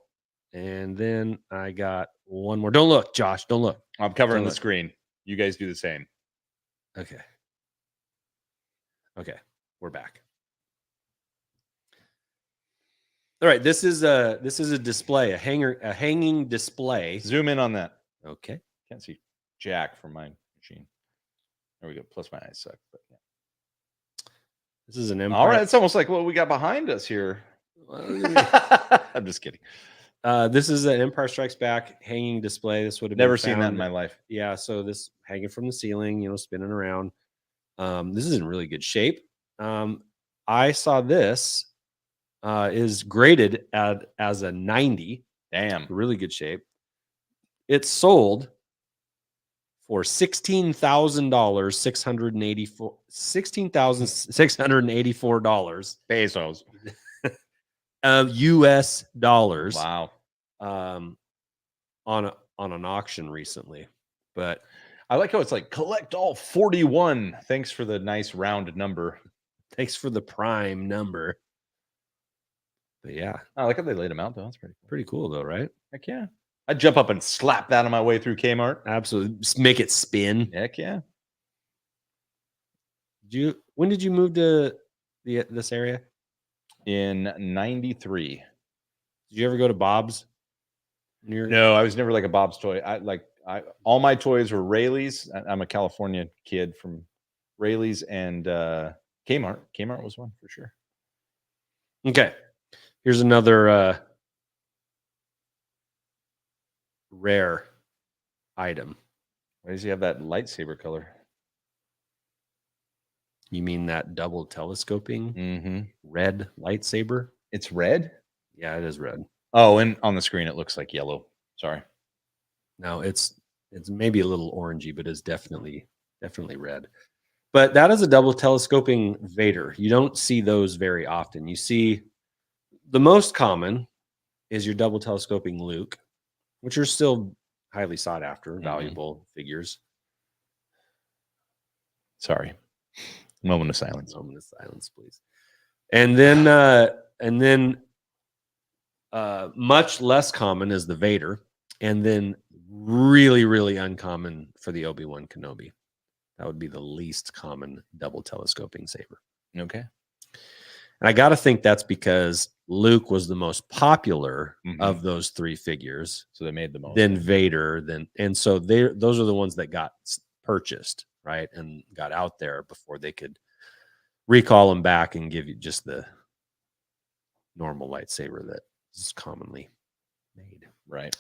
And then I got one more. Don't look, Josh. Don't look. I'm covering Don't the look. screen. You guys do the same. Okay. Okay. We're back. All right. This is a display, a hanging display. Zoom in on that. Okay. Can't see jack from my machine. There we go. Plus my eyes suck. But yeah. This is an Empire. All right. It's almost like what we got behind us here. I'm just kidding. This is an Empire Strikes Back hanging display. This would have Never been seen that in found- my life. Yeah, so this hanging from the ceiling, spinning around. This is in really good shape. I saw this is graded as a 90. Damn. Really good shape. It's sold for $16,684 Pesos. of US dollars. Wow. On an auction recently. But I like how it's like collect all 41. Thanks for the nice round number. thanks for the prime number. But yeah, I like how they laid them out though. That's pretty cool though, right? Heck yeah. I'd jump up and slap that on my way through Kmart. Absolutely. Just make it spin. Heck yeah. When did you move to this area? In 93. Did you ever go to Bob's? No, I was never like a Bob's toy. All my toys were Rayleigh's. I'm a California kid from Rayleigh's and Kmart. Kmart was one for sure. Okay. Here's another rare item. Why does he have that lightsaber color? You mean that double telescoping Mm-hmm. red lightsaber? It's red? Yeah, it is red. Oh, and on the screen it looks like yellow. Sorry. No, it's maybe a little orangey, but it's definitely red. But that is a double telescoping Vader. You don't see those very often. You see the most common is your double telescoping Luke, which are still highly sought after, valuable figures. Sorry. Moment of silence. Moment of silence, please. And then much less common is the Vader, and then really, really uncommon for the Obi-Wan Kenobi. That would be the least common double telescoping saber. Okay. And I got to think that's because Luke was the most popular of those three figures. So they made the most. Then Vader, and so those are the ones that got purchased, right, and got out there before they could recall them back and give you just the normal lightsaber that is commonly made. Right.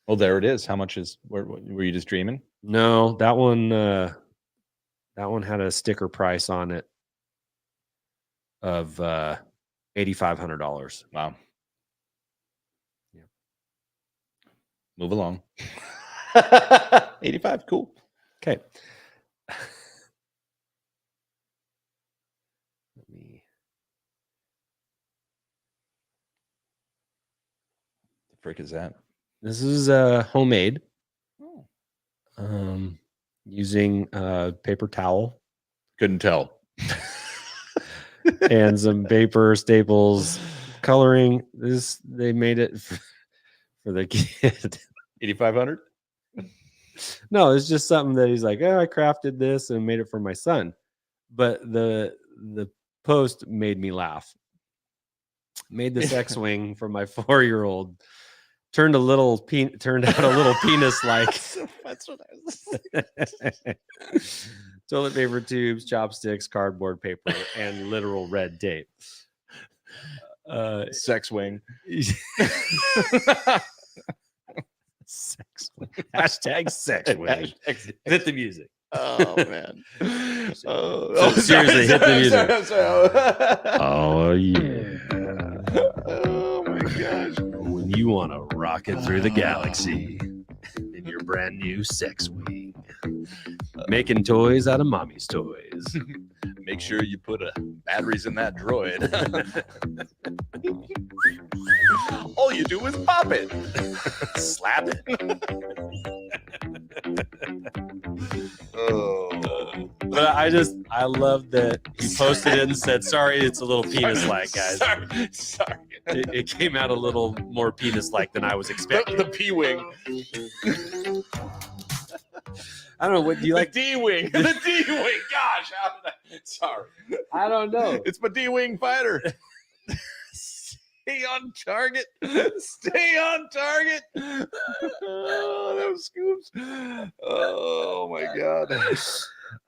Well, there it is. How much is? Were you just dreaming? No, that one had a sticker price on it of $8,500. Wow. Yeah. Move along. 85. Cool. Okay. Let me. The frick is that? This is homemade. Oh. Using paper towel Couldn't tell. and some paper staples coloring. They made it for the kid. 8,500. No, it's just something that he's like, oh, I crafted this and made it for my son. But the post made me laugh. Made this X-wing for my 4-year-old. Turned out a little penis like. That's what I was. Toilet paper tubes, chopsticks, cardboard paper, and literal red tape. Sex wing. Sex wing. Hashtag sex wing. Hit the music. Oh man. Seriously, hit the music. Sorry. Oh yeah. Oh my gosh. When you want to rocket through the galaxy in your brand new sex wing, making toys out of mommy's toys. Make sure you put batteries in that droid. All you do is pop it. Slap it. But I love that he posted it and said, sorry, it's a little penis-like, guys. Sorry. It came out a little more penis-like than I was expecting. The P-wing. I don't know. What do you like? The D-wing. The D-wing. Gosh, how did I? Sorry. I don't know. It's my D-wing fighter. Stay on target. Stay on target. Oh, that was Scoops. Oh my God.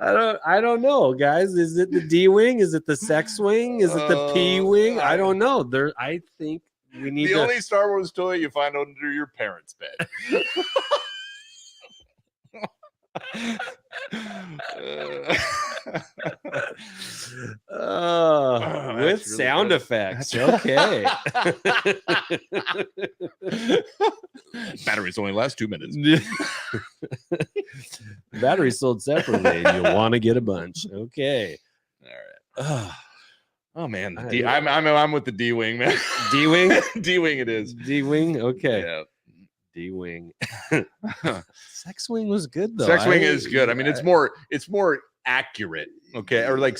I don't know, guys. Is it the D wing? Is it the sex wing? Is it the P wing? I don't know. I think we need the only Star Wars toy you find under your parents' bed. With sound effects. Okay. Batteries only last 2 minutes. Batteries sold separately. You'll want to get a bunch. Okay. All right. Oh man, I'm with the D wing, man. D wing. D wing. It is D wing. Okay. Yeah. D wing. Sex wing was good though. Sex wing is good. I mean, it's more accurate. Okay, or like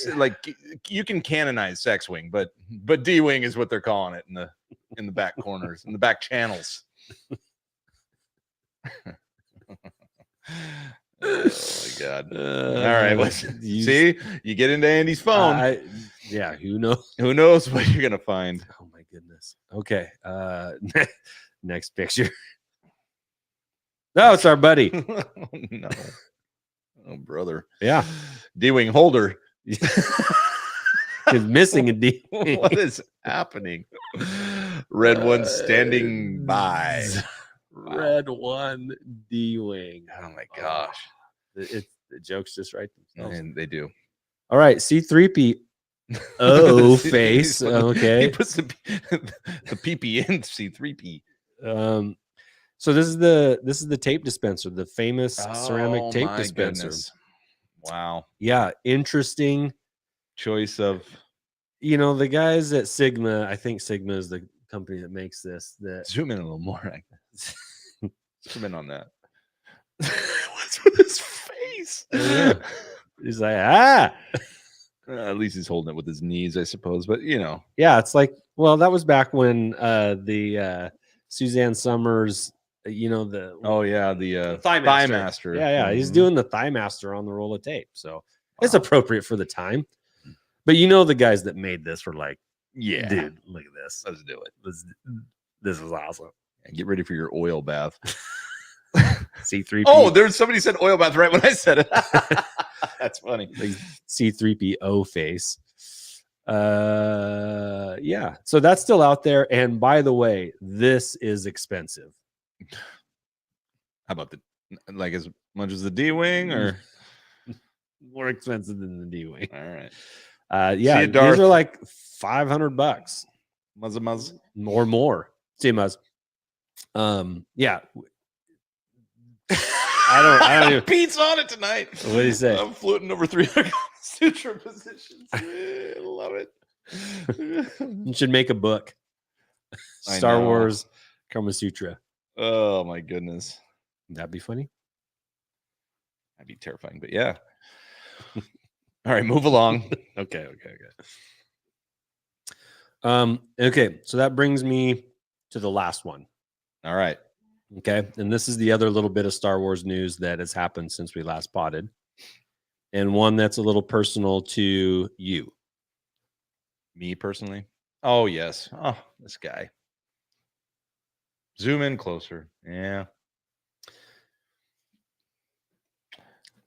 you can canonize sex wing, but D wing is what they're calling it in the back corners, in the back channels. Oh my God! All right, see, you get into Andy's phone. Yeah, who knows? Who knows what you're gonna find? Oh my goodness. Okay. Next picture. No, it's our buddy. Oh, no. Oh, brother. Yeah. D-wing holder. He's missing a D. What is happening? Red one standing by. Red one D-wing. Oh my gosh. The jokes just write themselves. And they do. All right, C3P. Oh, face. Okay. He puts the PP in C3P. So this is the tape dispenser, the famous ceramic tape dispenser. Goodness. Wow. Yeah, interesting choice of, the guys at Sigma. I think Sigma is the company that makes this. That zoom in a little more. Zoom in on that. What's with his face? Yeah. He's like, at least he's holding it with his knees, I suppose. But yeah, it's like, well, that was back when the Suzanne Summers, the Thigh Master. Yeah, he's doing the Thigh Master on the roll of tape, so it's appropriate for the time. But the guys that made this were like, yeah, dude, look at this. Let's do it. This is awesome. And get ready for your oil bath. C3P. Oh, there's somebody said oil bath right when I said it. That's funny. Like C3PO face. Yeah. So that's still out there. And by the way, this is expensive. How about as much as the D-wing or more expensive than the D-wing? All right. Yeah, these are like $500. Muzz. Or more. See Muzz. Yeah. I don't even. Pete's on it tonight. What do you say? I'm floating over 300 sutra positions. I love it. You should make a book. Star Wars Kama Sutra. Oh my goodness. That'd be funny. That'd be terrifying, but yeah. All right, move along. Okay. Okay, so that brings me to the last one. All right. Okay, and this is the other little bit of Star Wars news that has happened since we last potted, and one that's a little personal to you. Me personally? Oh, yes. Oh, this guy. Zoom in closer. Yeah.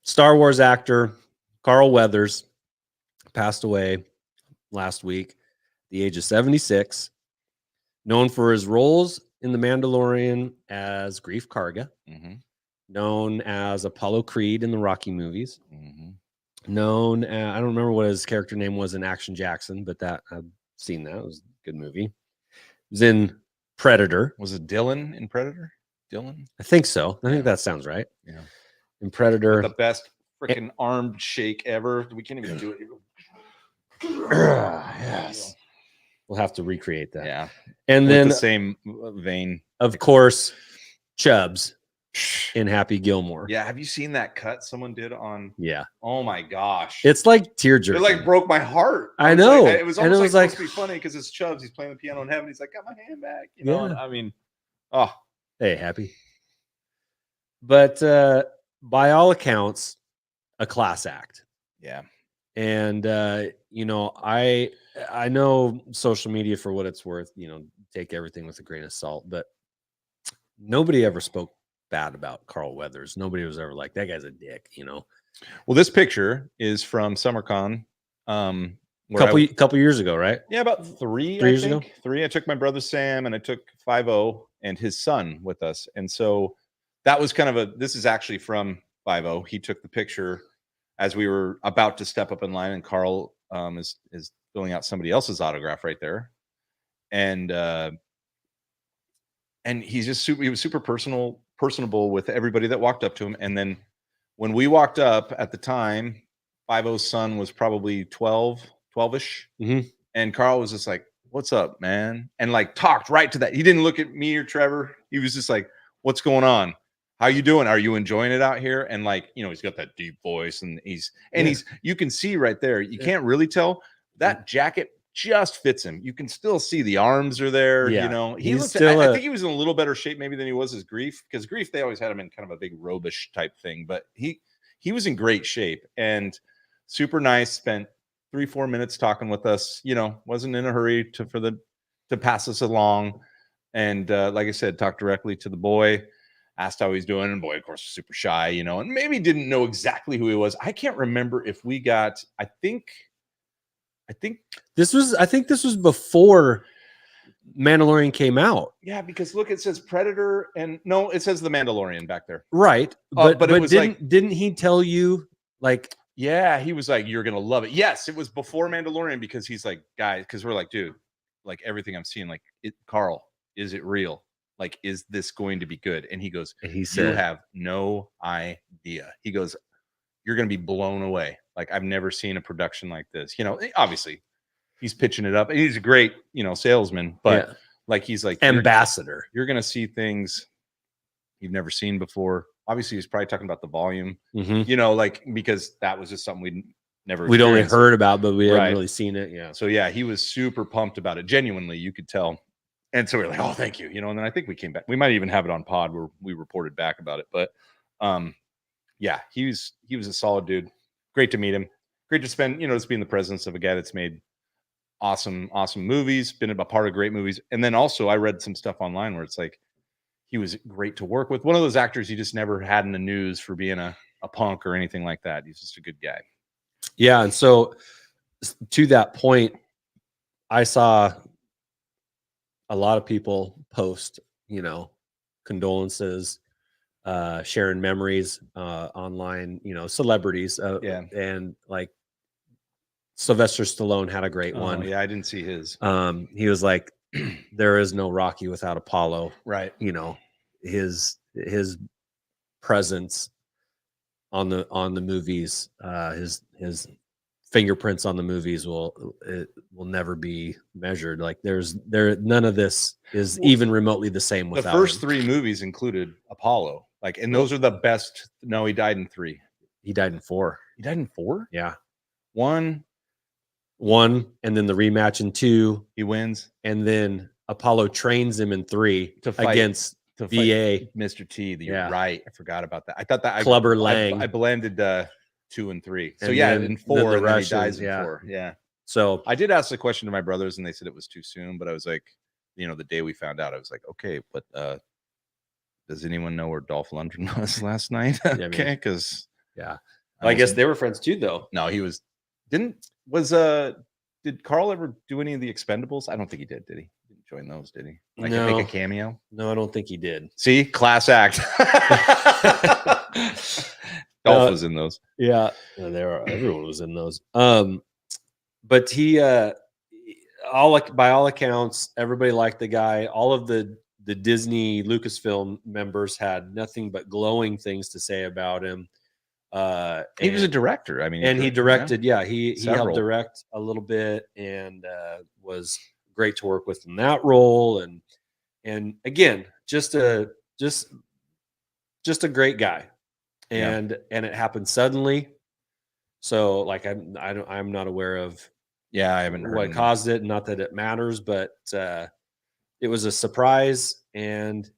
Star Wars actor Carl Weathers passed away last week, at the age of 76. Known for his roles in The Mandalorian as Grief Karga, known as Apollo Creed in the Rocky movies, known as, I don't remember what his character name was in Action Jackson, but that I've seen that. It was a good movie. It was in Predator. Was it Dylan in Predator? Dylan? I think so. I think that sounds right. Yeah. In Predator. With the best freaking arm shake ever. We can't even do it. Yes. We'll have to recreate that. Yeah. And with then the same vein. Of course, Chubbs in Happy Gilmore. Yeah. Have you seen that cut someone did on? Yeah. Oh my gosh. It's like tearjerking. It like broke my heart. I know. Like, it was almost like supposed to be funny because it's Chubbs. He's playing the piano in heaven. He's like, got my hand back. You know, and I mean, oh. Hey, Happy. But by all accounts, a class act. Yeah. And you know, I know social media for what it's worth, you know, take everything with a grain of salt, but nobody ever spoke bad about Carl Weathers. Nobody was ever like, that guy's a dick, you know. Well, this picture is from SummerCon. Couple years ago, right? Yeah, about three years ago. I took my brother Sam and I took 5-0 and his son with us. And so that was kind of this is actually from 5-0. He took the picture as we were about to step up in line, and Carl is filling out somebody else's autograph right there. And he's just he was super personable with everybody that walked up to him. And then when we walked up at the time, 5-0's son was probably 12-ish. And Carl was just like, what's up, man? And like talked right to that. He didn't look at me or Trevor. He was just like, what's going on? How you doing? Are you enjoying it out here? And like, you know, he's got that deep voice and he's you can see right there. You can't really tell that jacket just fits him. You can still see the arms are there. You know, I think he was in a little better shape maybe than he was as Grief, because Grief, they always had him in kind of a big robish type thing, but he was in great shape and super nice. Spent 3-4 minutes talking with us, you know, wasn't in a hurry to pass us along. And like I said, talked directly to the boy, asked how he's doing. And boy, of course, was super shy, you know, and maybe didn't know exactly who he was. I can't remember if we got, I think this was before Mandalorian came out. Yeah, because look, it says Predator and no, it says The Mandalorian back there. Right. But it was didn't he tell you like, yeah, he was like, you're going to love it. Yes, it was before Mandalorian because he's like, guys, because we're like, dude, like everything I'm seeing, like, Carl, is it real? Like, is this going to be good? And he goes, he said, you have no idea. He goes, you're going to be blown away. Like, I've never seen a production like this. You know, obviously, he's pitching it up. He's a great, you know, salesman, but like, he's like ambassador. You're going to see things you've never seen before. Obviously, he's probably talking about the volume, you know, like, because that was just something we'd only heard about, but we hadn't really seen it. Yeah. So yeah, he was super pumped about it. Genuinely, you could tell. And so we were like, oh, thank you. You know, and then I think we came back. We might even have it on pod where we reported back about it. But yeah, he was a solid dude. Great to meet him. Great to spend, you know, just be in the presence of a guy that's made awesome movies, been a part of great movies. And then also I read some stuff online where it's like, he was great to work with. One of those actors you just never had in the news for being a punk or anything like that. He's just a good guy. Yeah. And so to that point, I saw a lot of people post, you know, condolences, sharing memories online, you know, celebrities. And like Sylvester Stallone had a great one. Yeah, I didn't see his. He was like, there is no Rocky without Apollo. Right. You know, his presence on the movies, his fingerprints on the movies will never be measured. Like none of this is even remotely the same without the first 3 movies included Apollo. Like, and those are the best. No, he died in 3. He died in 4. He died in 4? Yeah. 1, 1, and then the rematch in 2. He wins. And then Apollo trains him in 3 to fight against VA. Mr. T. You're right. I forgot about that. I thought that Clubber Lang. I blended 2 and 3. So And yeah, then- in then 4, the and then he Russians, dies in yeah. 4. Yeah. So I did ask the question to my brothers, and they said it was too soon. But I was like, the day we found out, I was like, okay, but does anyone know where Dolph Lundgren was last night? Okay, because I guess they were friends too, though. no, he was did Carl ever do any of the Expendables? I don't think he did he? Didn't join those, did he? Like No. make a cameo? No, I don't think he did. See, class act. Dolph was in those. Yeah, everyone was in those. But he, by all accounts, everybody liked the guy. All of the Disney Lucasfilm members had nothing but glowing things to say about him. He was a director. I mean, and he directed. Yeah, he Several. helped direct a little bit, and was great to work with in that role. And again, just a great guy. And it happened suddenly. So like I'm not aware of I haven't heard what caused it. Not that it matters, but it was a surprise, and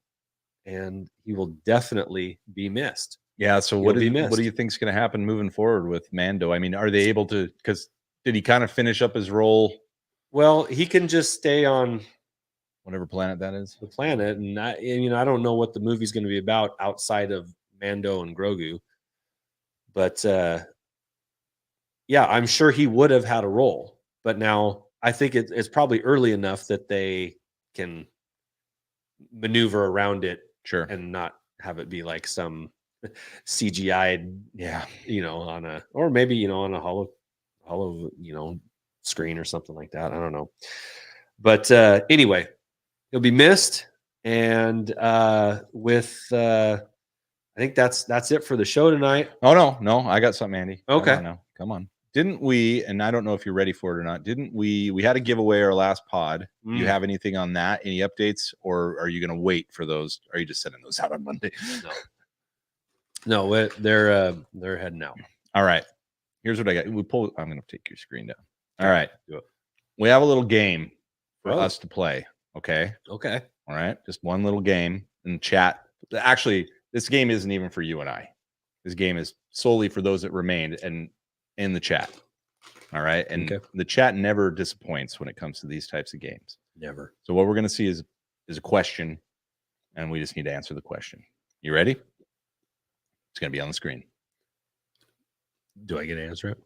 he will definitely be missed. Yeah. So what do you think is going to happen moving forward with Mando? I mean, are they able to? Because did he kind of finish up his role? Well, he can just stay on whatever planet that is. The planet, and I don't know what the movie's going to be about outside of Mando and Grogu, but I'm sure he would have had a role. But now I think it's probably early enough that they can maneuver around it, and not have it be like some CGI, on a, or maybe on a hollow screen or something like that. I don't know, but anyway, he'll be missed, and I think that's it for the show tonight. Oh no, I got something, Andy. Okay, come on. Didn't we? And I don't know if you're ready for it or not. Didn't we? We had a giveaway our last pod. Do you have anything on that? Any updates, or are you going to wait for those? Are you just sending those out on Monday? No, they're heading out. All right. Here's what I got. I'm going to take your screen down. All right. Do it. We have a little game for us to play. Okay. Okay. All right. Just one little game in chat. Actually, this game isn't even for you and I. This game is solely for those that remained and in the chat. All right. And the chat never disappoints when it comes to these types of games. Never. So what we're going to see is a question, and we just need to answer the question. You ready? It's going to be on the screen. Do I get to answer it?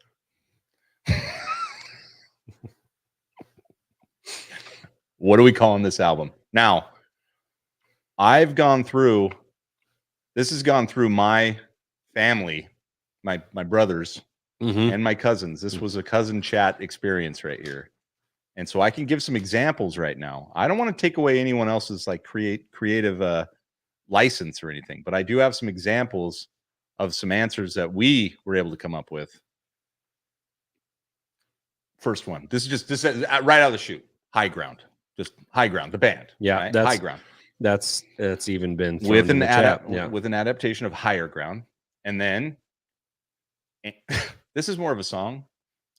What are we calling this album? Now, I've gone through, this has gone through my family, my brothers and my cousins. This was a cousin chat experience right here. And so I can give some examples right now. I don't want to take away anyone else's like creative license or anything, but I do have some examples of some answers that we were able to come up with. First one. This is right out of the chute. High Ground. Just High Ground, the band. Yeah, right? High Ground. That's even been with an adaptation of Higher Ground. And then this is more of a song.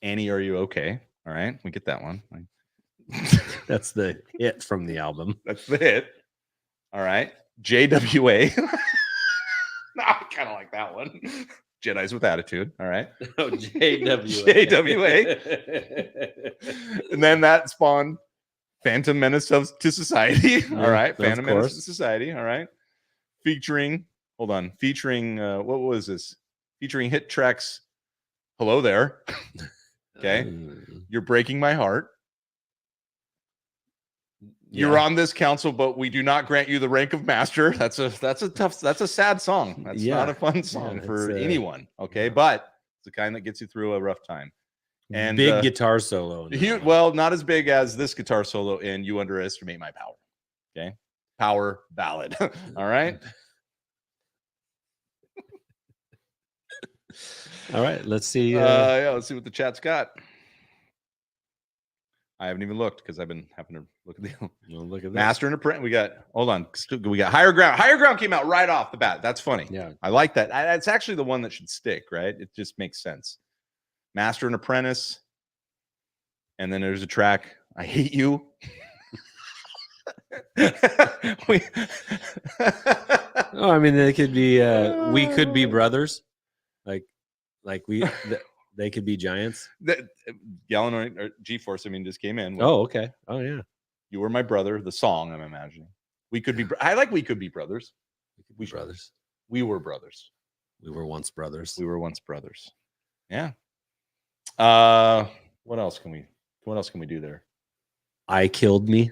Annie, Are You Okay? All right, we get that one. That's the hit from the album. That's the hit. All right. JWA. No, I kind of like that one. Jedis with Attitude. All right. Oh, JWA. JWA. And then that spawned Phantom Menace to Society. All right. Phantom Menace to Society. All right. Featuring, what was this? Featuring hit tracks. Hello There. Okay. You're Breaking My Heart. You're on this council, but we do not grant you the rank of master. That's a sad song. That's not a fun song for anyone. Okay. But it's the kind that gets you through a rough time. And big guitar solo. Well, not as big as this guitar solo in You Underestimate My Power. Okay. Power ballad. All right. All right. Let's see. Let's see what the chat's got. I haven't even looked because I've been having to look at look at this. Master and Apprentice. We got Higher Ground. Higher Ground came out right off the bat. That's funny. Yeah. I like that. That's actually the one that should stick, right? It just makes sense. Master and Apprentice. And then there's a track, I Hate You. Oh, I mean, they could be. We could be brothers. Like they could be giants. Yelling or G-Force, I mean, just came in. Oh, okay. Oh, yeah. You Were My Brother, the song, I'm imagining. We could be. I like We Could Be Brothers. We brothers. We were brothers. We were once brothers. We were once brothers. Yeah. What else can we do there? I killed me.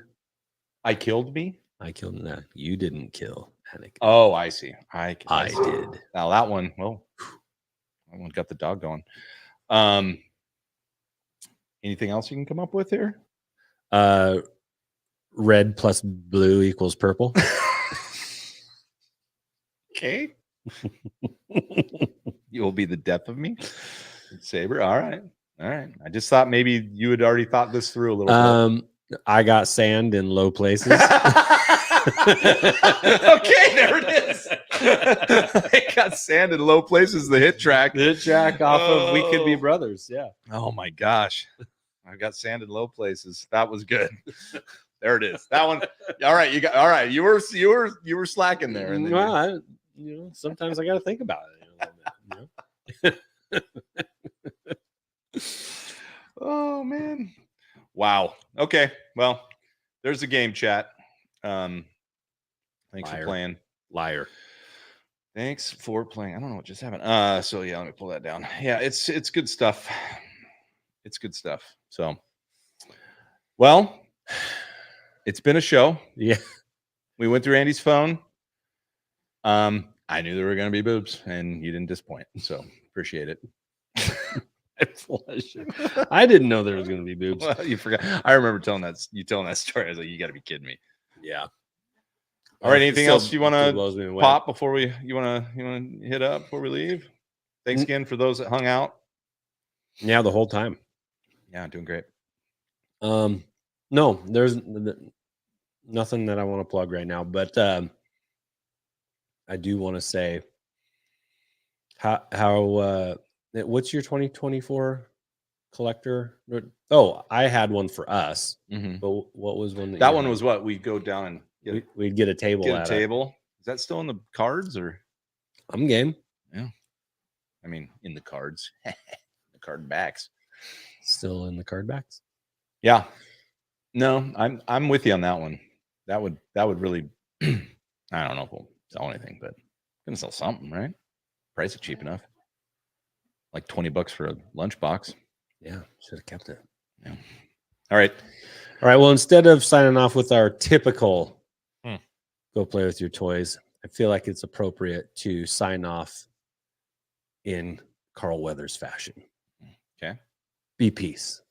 I killed me. I killed. No, you didn't kill Anakin. Oh, I see. I did. Now that one. Well, that one got the dog going. Anything else you can come up with here? Red plus blue equals purple. Okay. You will be the death of me, Saber. All right. I just thought maybe you had already thought this through a little bit. I got sand in low places. Okay, there it is. I got sand in low places. The hit track. The hit track off of We Could Be Brothers. Yeah. Oh my gosh. I've got sand in low places. That was good. There it is. That one. All right. You were slacking there. And then well, sometimes I got to think about it. Oh man. Wow. Okay. Well, there's a game, chat. Thanks for playing. Liar. Thanks for playing. I don't know what just happened. So yeah, let me pull that down. Yeah, it's good stuff. It's good stuff. So, well, it's been a show. Yeah. We went through Andy's phone. I knew there were going to be boobs, and you didn't disappoint. So appreciate it. I didn't know there was going to be boobs. Well, you forgot. I remember telling that story. I was like, you got to be kidding me. Yeah. All right. Anything else you want to pop before you want to hit up before we leave? Thanks again for those that hung out. Yeah, the whole time. Yeah, doing great. No, there's nothing that I want to plug right now, but I do want to say how what's your 2024 collector? Oh, I had one for us. Mm-hmm. But what was one that one was what we go down and we'd get a table. Get a table. Is that still in the cards or? I'm game. Yeah. I mean, in the cards, the card backs. Still in the card backs. Yeah. No, I'm with you on that one. That would really. I don't know if we'll sell anything, but gonna sell something, right? Price is cheap enough. Like $20 for a lunchbox. Yeah, should have kept it. Yeah. All right. Well, instead of signing off with our typical go play with your toys, I feel like it's appropriate to sign off in Carl Weathers fashion. Okay. Be peace.